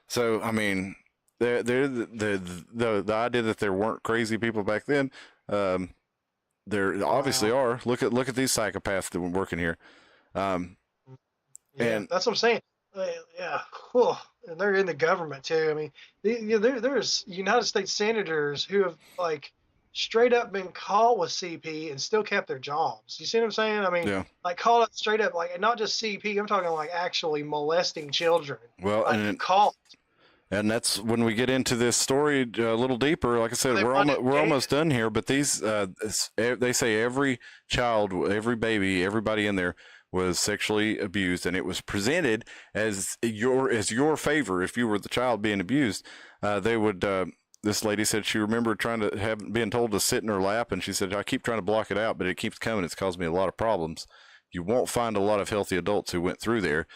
So, the idea that there weren't crazy people back then, there obviously are. Look at these psychopaths that were working here. And that's what I'm saying. Yeah, and they're in the government too. There's United States senators who have straight up been caught with CP and still kept their jobs. You see what I'm saying? Caught up straight up, not just CP. I'm talking actually molesting children. Well, caught. And that's when we get into this story a little deeper. Like I said, we're almost done here. But these they say every child, every baby, everybody in there was sexually abused, and it was presented as your favor. If you were the child being abused, they would. This lady said she remembered being told to sit in her lap, and she said, "I keep trying to block it out, but it keeps coming. It's caused me a lot of problems. You won't find a lot of healthy adults who went through there."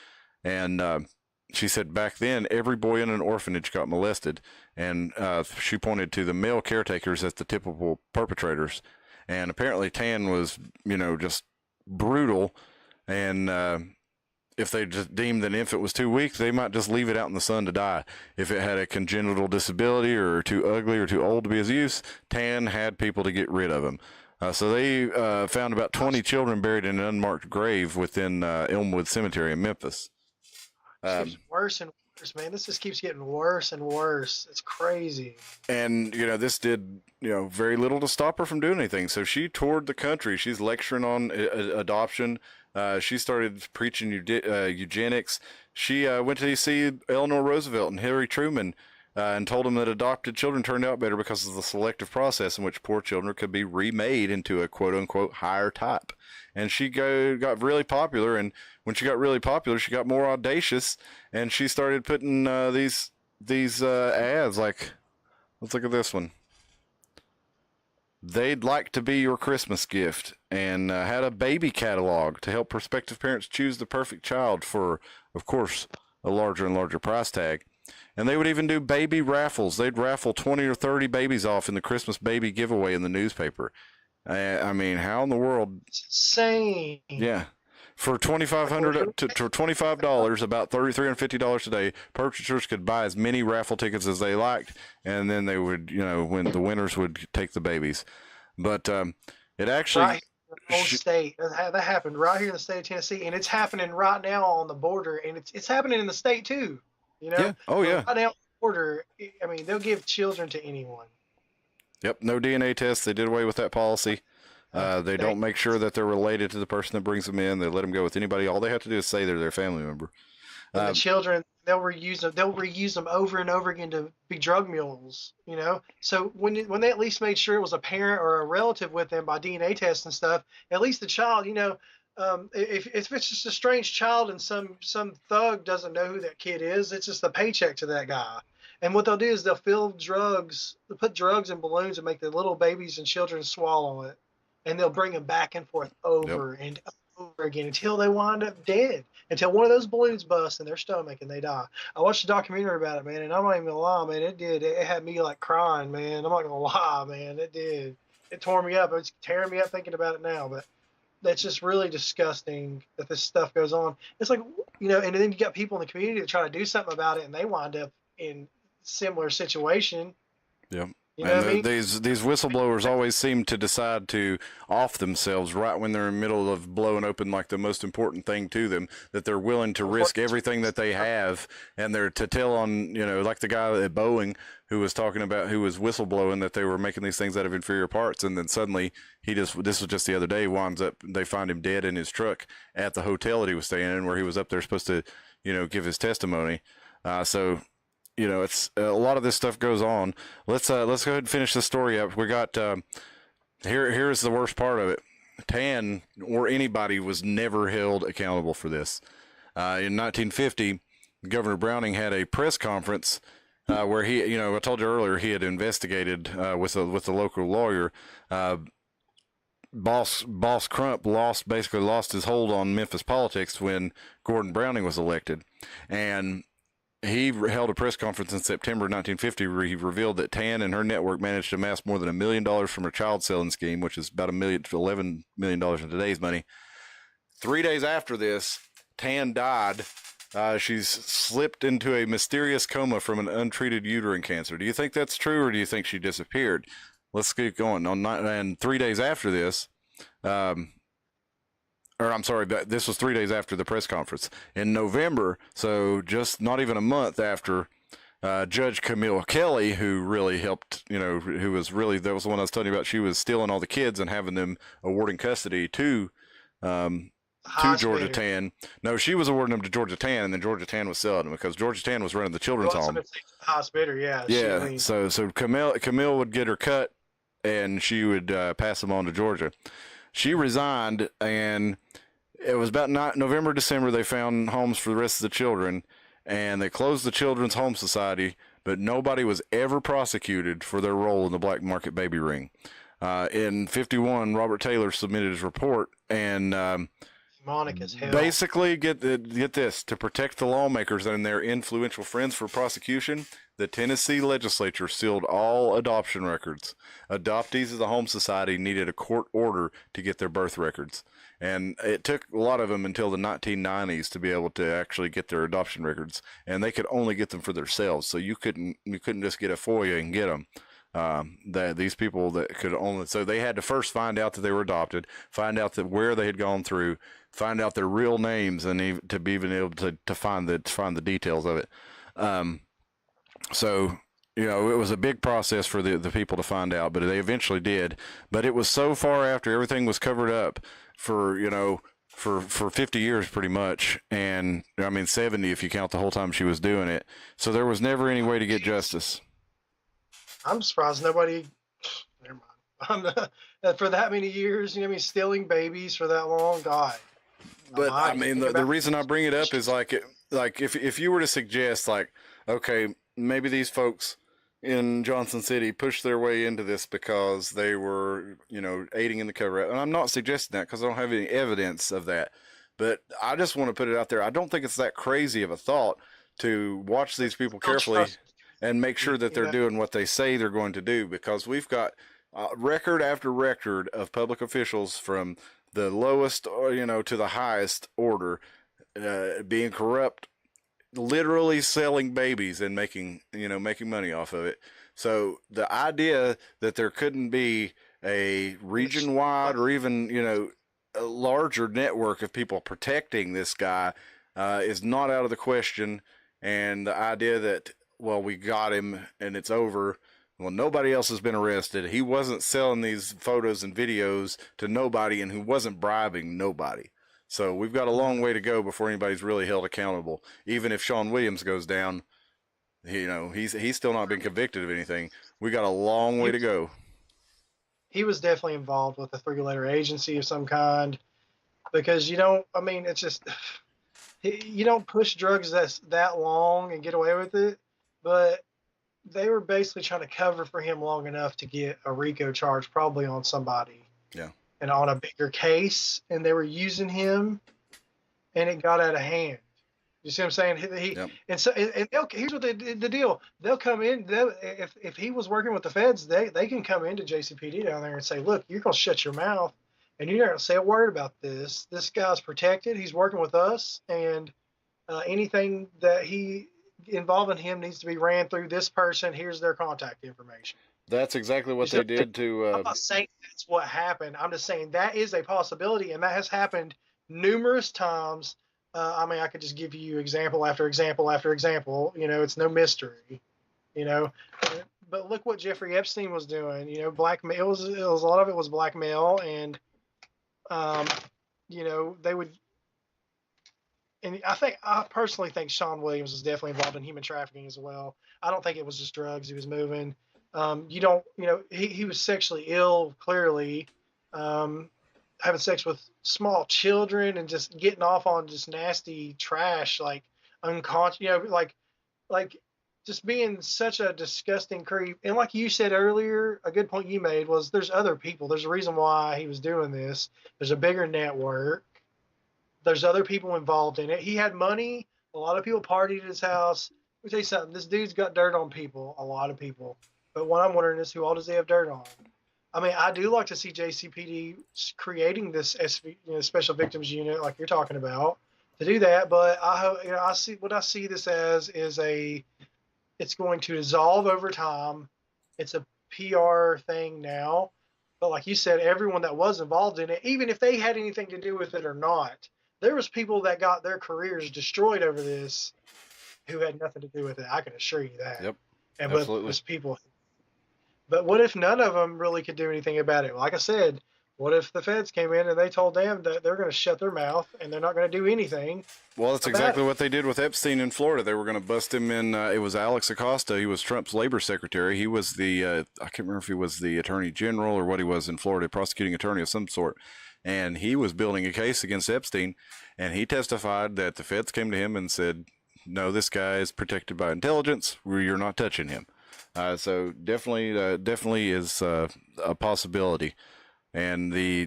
And she said back then every boy in an orphanage got molested, and she pointed to the male caretakers as the typical perpetrators. And apparently Tann was, just brutal. And if they just deemed an infant was too weak, they might just leave it out in the sun to die. If it had a congenital disability or too ugly or too old to be of use, Tann had people to get rid of them. So they found about 20 children buried in an unmarked grave within Elmwood Cemetery in Memphis. It's worse and worse, man. This just keeps getting worse and worse. It's crazy. And, this did, very little to stop her from doing anything. So she toured the country. She's lecturing on adoption. She started preaching eugenics. She went to see Eleanor Roosevelt and Harry Truman and told them that adopted children turned out better because of the selective process in which poor children could be remade into a quote-unquote higher type. And she got really popular, and when she got really popular, she got more audacious, and she started putting these ads like, let's look at this one. They'd like to be your Christmas gift, and had a baby catalog to help prospective parents choose the perfect child for, of course, a larger and larger price tag. And they would even do baby raffles. They'd raffle 20 or 30 babies off in the Christmas baby giveaway in the newspaper. How in the world? It's insane. Yeah. For $2,500 to $25, about $350 today, purchasers could buy as many raffle tickets as they liked, and then they would, when the winners would take the babies. But it actually... Right. Own state. That happened right here in the state of Tennessee, and it's happening right now on the border, and it's happening in the state too. Yeah. Oh, yeah. Right now on the border, they'll give children to anyone. Yep, no DNA tests. They did away with that policy. They don't make sure that they're related to the person that brings them in. They let them go with anybody. All they have to do is say they're their family member. And the children, they'll reuse them over and over again to be drug mules, you know. So when they at least made sure it was a parent or a relative with them by DNA tests and stuff, at least the child, you know, if it's just a strange child and some thug doesn't know who that kid is, it's just a paycheck to that guy. And what they'll do is they'll put drugs in balloons and make the little babies and children swallow it, and they'll bring them back and forth over and over again until they wind up dead, until one of those balloons busts in their stomach and they die. I watched a documentary about it, man, and I'm not even gonna lie, man, it had me like crying, man. I'm not gonna lie, man, it tore me up. It's tearing me up thinking about it now, but that's just really disgusting that this stuff goes on. It's like, you know, and then you got people in the community that try to do something about it and they wind up in similar situation. Yeah. You know what I mean? These whistleblowers always seem to decide to off themselves right when they're in the middle of blowing open like the most important thing to them, that they're willing to risk everything that they have, and they're to tell on, you know, like the guy at Boeing who was talking about, who was whistleblowing that they were making these things out of inferior parts, and then suddenly this was just the other day, winds up, they find him dead in his truck at the hotel that he was staying in, where he was up there supposed to, you know, give his testimony. So, you know, it's a lot of this stuff goes on. Let's go ahead and finish the story up. We got here's the worst part of it. Tann or anybody was never held accountable for this. In 1950, Governor Browning had a press conference where he, you know, I told you earlier he had investigated with the local lawyer. Boss Crump basically lost his hold on Memphis politics when Gordon Browning was elected, and he held a press conference in September 1950 where he revealed that Tann and her network managed to amass more than $1 million from her child selling scheme, which is about $11 million in today's money. 3 days after this, Tann died. She's slipped into a mysterious coma from an untreated uterine cancer. Do you think that's true, or do you think she disappeared? Let's keep going. And 3 days after this, or I'm sorry, but this was 3 days after the press conference. In November, so just not even a month after, Judge Camille Kelly, who really helped, you know, that was the one I was telling you about. She was stealing all the kids and having them awarding custody to Georgia Tann. No, she was awarding them to Georgia Tann, and then Georgia Tann was selling them because Georgia Tann was running the children's home. Hospital, yeah. Yeah. So Camille would get her cut, and she would pass them on to Georgia. She resigned, and it was about November, December, they found homes for the rest of the children, and they closed the Children's Home Society, but nobody was ever prosecuted for their role in the black market baby ring. In 51, Robert Taylor submitted his report, and basically, get this, to protect the lawmakers and their influential friends for prosecution, the Tennessee legislature sealed all adoption records. Adoptees of the Home Society needed a court order to get their birth records. And it took a lot of them until the 1990s to be able to actually get their adoption records. And they could only get them for themselves. So you couldn't just get a FOIA and get them. These people that could only, so they had to first find out that they were adopted, find out that where they had gone through, find out their real names, and to be even able to find the details of it. So, you know, it was a big process for the people to find out, but they eventually did. But it was so far after everything was covered up for, you know, for 50 years pretty much. And I mean, 70 if you count the whole time she was doing it. So there was never any way to get justice. I'm surprised nobody, never mind. For that many years, you know, I mean, stealing babies for that long, God. But I mean, the reason I bring it up is like if you were to suggest, like, okay, maybe these folks in Johnson City pushed their way into this because they were, you know, aiding in the cover-up. And I'm not suggesting that because I don't have any evidence of that. But I just want to put it out there. I don't think it's that crazy of a thought to watch these people carefully and make sure that they're doing what they say they're going to do, because we've got record after record of public officials from the lowest, you know, to the highest order being corrupt, literally selling babies and making money off of it. So the idea that there couldn't be a region-wide or even, you know, a larger network of people protecting this guy is not out of the question. And the idea that, well, we got him and it's over, Well, nobody else has been arrested. He wasn't selling these photos and videos to nobody, and he wasn't bribing nobody. So we've got a long way to go before anybody's really held accountable. Even if Sean Williams goes down, he's still not been convicted of anything. We got a long way He to go. he was definitely involved with a three-letter agency of some kind because you don't. I mean, it's just you don't push drugs that long and get away with it. But they were basically trying to cover for him long enough to get a RICO charge, probably on somebody. Yeah. And on a bigger case, and they were using him, and it got out of hand. You see what I'm saying? Yep. And so here's what the deal. They'll come in. If he was working with the feds, they can come into JCPD down there and say, look, you're gonna shut your mouth, and you're not gonna say a word about this. This guy's protected. He's working with us, and anything that he involving him needs to be ran through this person. Here's their contact information. That's exactly what they did to. I'm not saying that's what happened. I'm just saying that is a possibility, and that has happened numerous times. I mean, I could just give you example after example after example. It's no mystery. But look what Jeffrey Epstein was doing. Blackmail. It was a lot of it was blackmail, and they would. And I personally think Sean Williams was definitely involved in human trafficking as well. I don't think it was just drugs he was moving. He was sexually ill, clearly, having sex with small children and just getting off on just nasty trash, like unconscious, like just being such a disgusting creep. And like you said earlier, a good point you made was there's other people. There's a reason why he was doing this. There's a bigger network. There's other people involved in it. He had money. A lot of people partied at his house. Let me tell you something. This dude's got dirt on people, a lot of people. But what I'm wondering is, who all does he have dirt on? I mean, I do like to see JCPD creating this special victims unit, like you're talking about, to do that. But I see this as is it's going to dissolve over time. It's a PR thing now. But like you said, everyone that was involved in it, even if they had anything to do with it or not, there was people that got their careers destroyed over this who had nothing to do with it. I can assure you that. Yep. And absolutely. But there's people. But what if none of them really could do anything about it? Like I said, what if the feds came in and they told them that they're going to shut their mouth and they're not going to do anything? Well, that's exactly what they did with Epstein in Florida. They were going to bust him in. It was Alex Acosta. He was Trump's labor secretary. He was I can't remember if he was the attorney general or what he was in Florida, prosecuting attorney of some sort. And he was building a case against Epstein. And he testified that the feds came to him and said, no, this guy is protected by intelligence. You're not touching him. So definitely is a possibility. And the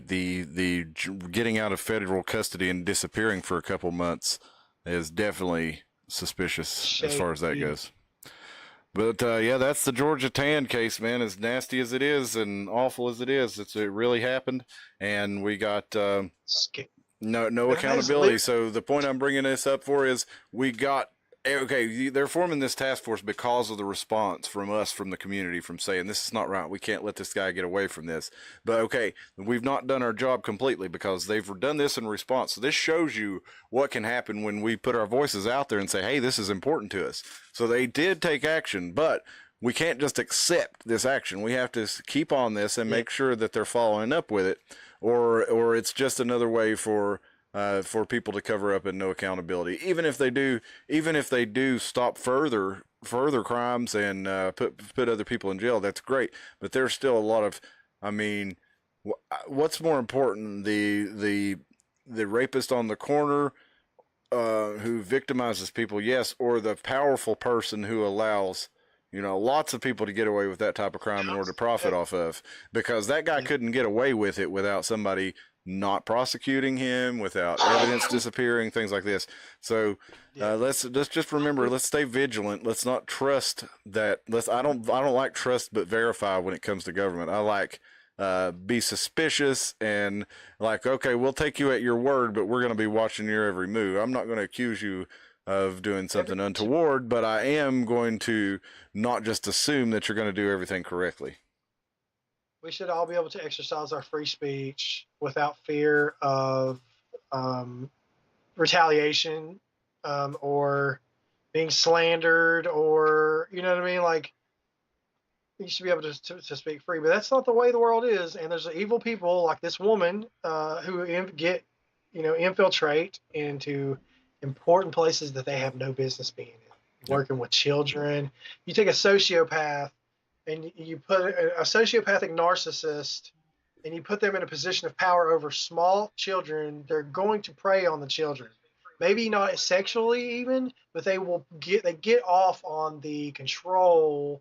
getting out of federal custody and disappearing for a couple months is definitely suspicious as far as that goes. But yeah, that's the Georgia Tann case, man. As nasty as it is and awful as it is, it really happened, and we got no accountability. So the point I'm bringing this up for is we got. Okay, they're forming this task force because of the response from us, from the community, from saying this is not right. We can't let this guy get away from this. But okay, we've not done our job completely because they've done this in response. So this shows you what can happen when we put our voices out there and say, hey, this is important to us. So they did take action, but we can't just accept this action. We have to keep on this and make sure that they're following up with it, or it's just another way for people to cover up and no accountability. Even if they do stop further crimes and put other people in jail, that's great. But there's still a lot of, I mean, what's more important, the rapist on the corner who victimizes people, yes, or the powerful person who allows lots of people to get away with that type of crime in order to profit off of, because that guy couldn't get away with it without somebody not prosecuting him, without evidence disappearing, things like this. So let's just remember, let's stay vigilant. Let's not trust that. I don't like trust but verify when it comes to government. I like be suspicious and like, okay, we'll take you at your word, but we're going to be watching your every move. I'm not going to accuse you of doing something untoward, but I am going to not just assume that you're going to do everything correctly. We should all be able to exercise our free speech without fear of retaliation or being slandered, or you know what I mean. Like, you should be able to speak free. But that's not the way the world is. And there's evil people like this woman who infiltrate into important places that they have no business being in, working with children. You take a sociopath and you put a sociopathic narcissist and you put them in a position of power over small children, they're going to prey on the children. Maybe not sexually even, but they get off on the control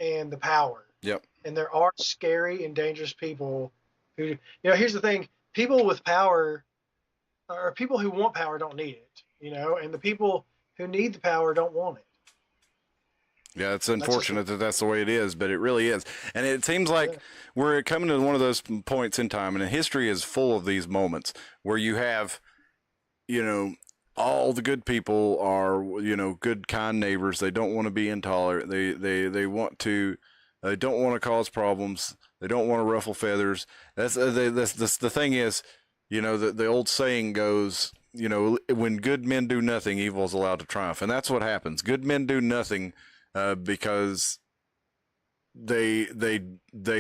and the power. Yep. And there are scary and dangerous people who, here's the thing, people with power or people who want power don't need it, and the people who need the power don't want it. Yeah, it's unfortunate that that's the way it is, but it really is. And it seems like we're coming to one of those points in time, and history is full of these moments where you have, all the good people are, good, kind neighbors. They don't want to be intolerant. They don't want to cause problems. They don't want to ruffle feathers. That's the thing is, the old saying goes, when good men do nothing, evil is allowed to triumph. And that's what happens. Good men do nothing because they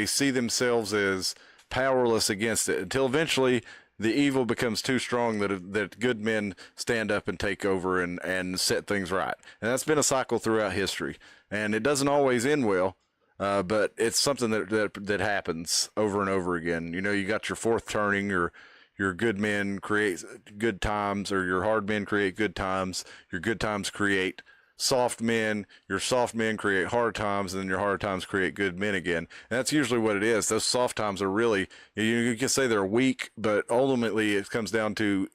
see themselves as powerless against it until eventually the evil becomes too strong that good men stand up and take over and set things right. And that's been a cycle throughout history. And it doesn't always end well, but it's something that happens over and over again. You got your fourth turning, your good men create good times, or your hard men create good times. Your good times create soft men, your soft men create hard times, and then your hard times create good men again. And that's usually what it is. Those soft times are really, you can say they're weak, but ultimately it comes down to,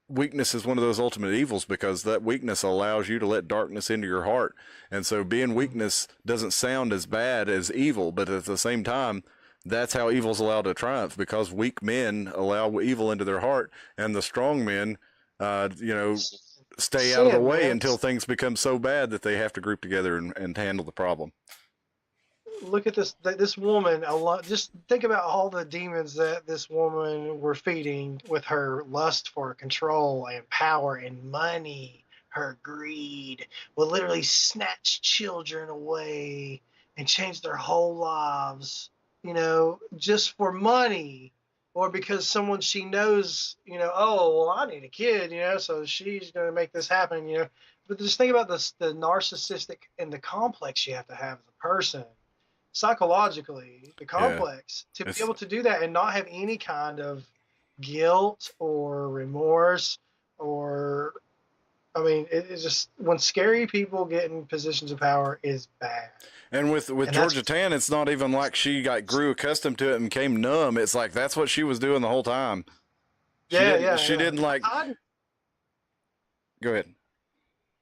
weakness is one of those ultimate evils, because that weakness allows you to let darkness into your heart. And so being weakness doesn't sound as bad as evil, but at the same time, that's how evil's allowed to triumph, because weak men allow evil into their heart, and the strong men, stay out of the way until things become so bad that they have to group together and handle the problem. Look at this woman. Just think about all the demons that this woman were feeding with her lust for control and power and money. Her greed will literally snatch children away and change their whole lives, just for money. Or because someone she knows, oh, well, I need a kid, so she's going to make this happen, But just think about the narcissistic and the complex you have to have as a person, psychologically, the complex, to be able to do that and not have any kind of guilt or remorse it's just, when scary people get in positions of power is bad. And with Georgia Tann, it's not even like she grew accustomed to it and became numb. It's like that's what she was doing the whole time. She didn't like. Go ahead.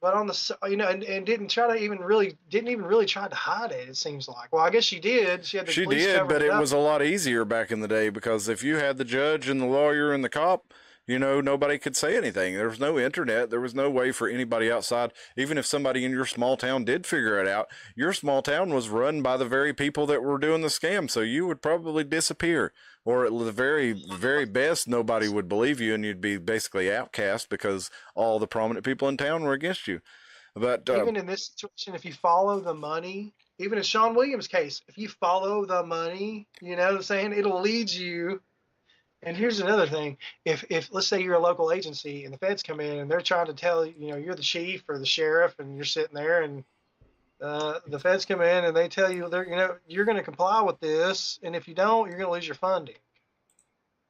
But on the and didn't even really try to hide it. It seems like. Well, I guess she did. She did, but it was a lot easier back in the day, because if you had the judge and the lawyer and the cop, nobody could say anything. There was no internet. There was no way for anybody outside. Even if somebody in your small town did figure it out, your small town was run by the very people that were doing the scam. So you would probably disappear, or at the very, very best, nobody would believe you, and you'd be basically outcast because all the prominent people in town were against you. But even in this situation, if you follow the money, even in Sean Williams' case, if you follow the money, what I'm saying, it'll lead you. And here's another thing. If let's say you're a local agency and the feds come in and they're trying to tell you're the chief or the sheriff, and you're sitting there, and the feds come in and they tell you you're going to comply with this, and if you don't, you're going to lose your funding.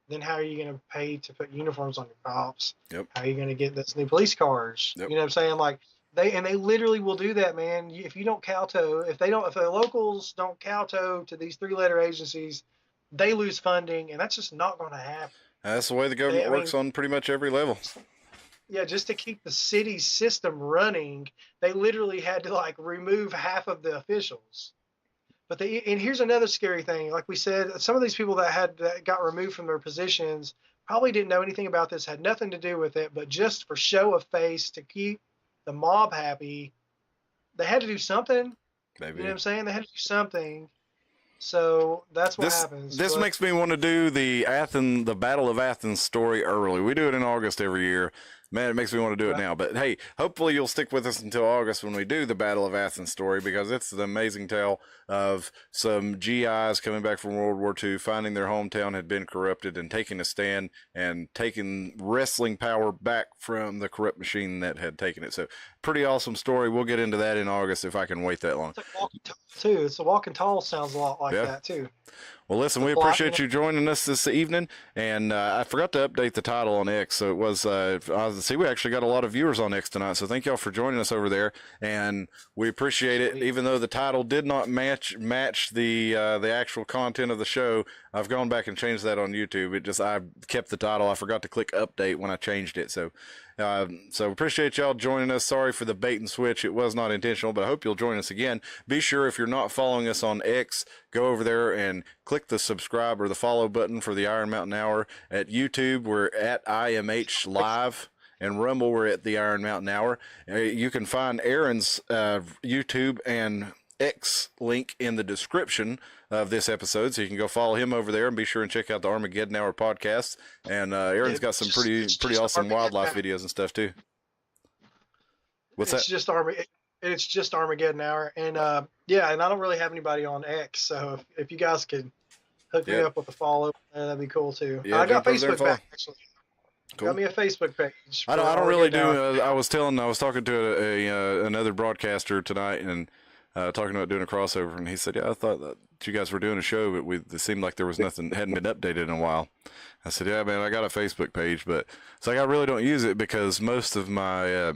Then how are you going to pay to put uniforms on your cops? Yep. How are you going to get those new police cars? Yep. You know what I'm saying? Like they literally will do that, man. If you don't kowtow, if the locals don't kowtow to these 3-letter agencies, they lose funding, and that's just not going to happen. That's the way the government works on pretty much every level. Yeah, just to keep the city system running, they literally had to remove half of the officials. And here's another scary thing. Like we said, some of these people that got removed from their positions probably didn't know anything about this, had nothing to do with it, but just for show of face to keep the mob happy, they had to do something. Maybe. You know what I'm saying? They had to do something. So that's what happens. This makes me want to do the Battle of Athens story early. We do it in August every year. Man, it makes me want to do it now. But hey, hopefully you'll stick with us until August when we do the Battle of Athens story, because it's an amazing tale of some GIs coming back from World War II, finding their hometown had been corrupted and taking a stand and taking wrestling power back from the corrupt machine that had taken it. So pretty awesome story. We'll get into that in August if I can wait that long. It's like Walking Tall too. It's a Walking Tall sounds a lot like that too. Well, listen, we appreciate you joining us this evening, and I forgot to update the title on X, so it was, see, we actually got a lot of viewers on X tonight, so thank y'all for joining us over there, and we appreciate it. Even though the title did not match the actual content of the show, I've gone back and changed that on YouTube. I kept the title. I forgot to click update when I changed it, so appreciate y'all joining us. Sorry for the bait and switch. It was not intentional, but I hope you'll join us again. Be sure, if you're not following us on X, go over there and click the subscribe or the follow button for the Iron Mountain Hour. At YouTube, we're at IMH Live, and Rumble, we're at the Iron Mountain Hour. You can find Aaron's YouTube and X link in the description of this episode, so you can go follow him over there, and be sure and check out the Armageddon Hour podcast. And Aaron's got some pretty awesome wildlife videos and stuff too. What's that? It's just Armageddon Hour, and and I don't really have anybody on X, so if you guys could hook me up with a follow, that'd be cool too. Yeah, I got Facebook back actually. Cool. Got me a Facebook page. I don't really do. I was talking to another broadcaster tonight, and talking about doing a crossover, and he said, "Yeah, I thought that you guys were doing a show, but it seemed like there was nothing, hadn't been updated in a while." I said, "Yeah, man, I got a Facebook page, but it's like I really don't use it because most of my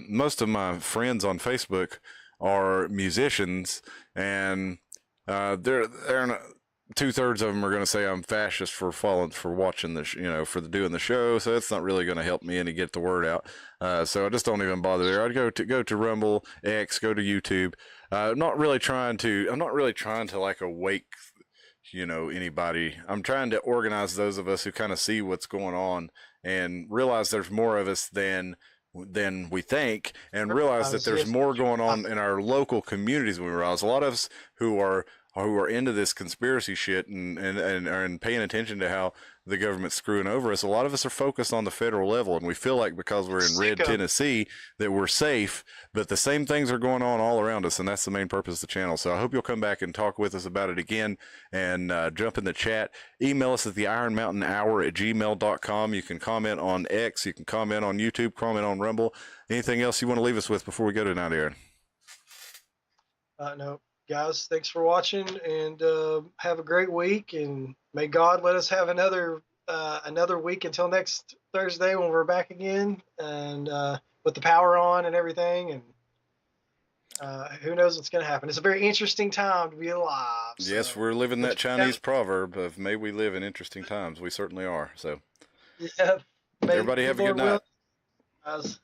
friends on Facebook are musicians, and they're not, 2/3 of them are going to say I'm fascist for watching doing the show. So it's not really going to help me any get the word out. So I just don't even bother there. I'd go to Rumble, X, go to YouTube. I'm not really trying to like awake, anybody. I'm trying to organize those of us who kind of see what's going on and realize there's more of us than we think, and realize that there's more going on in our local communities than we realize. A lot of us who are into this conspiracy shit and are paying attention to how the government's screwing over us, a lot of us are focused on the federal level, and we feel like because we're in red Tennessee that we're safe, but the same things are going on all around us, and that's the main purpose of the channel. So I hope you'll come back and talk with us about it again, and jump in the chat. Email us at the ironmountainhour@gmail.com. You can comment on X, you can comment on YouTube, comment on Rumble. Anything else you want to leave us with before we go tonight, Aaron? No. Guys, thanks for watching, and have a great week, and may God let us have another week until next Thursday when we're back again, and with the power on and everything, and who knows what's going to happen. It's a very interesting time to be alive. So. Yes, we're living that Chinese proverb of "May we live in interesting times." We certainly are. So, yeah, everybody have a good night. Guys.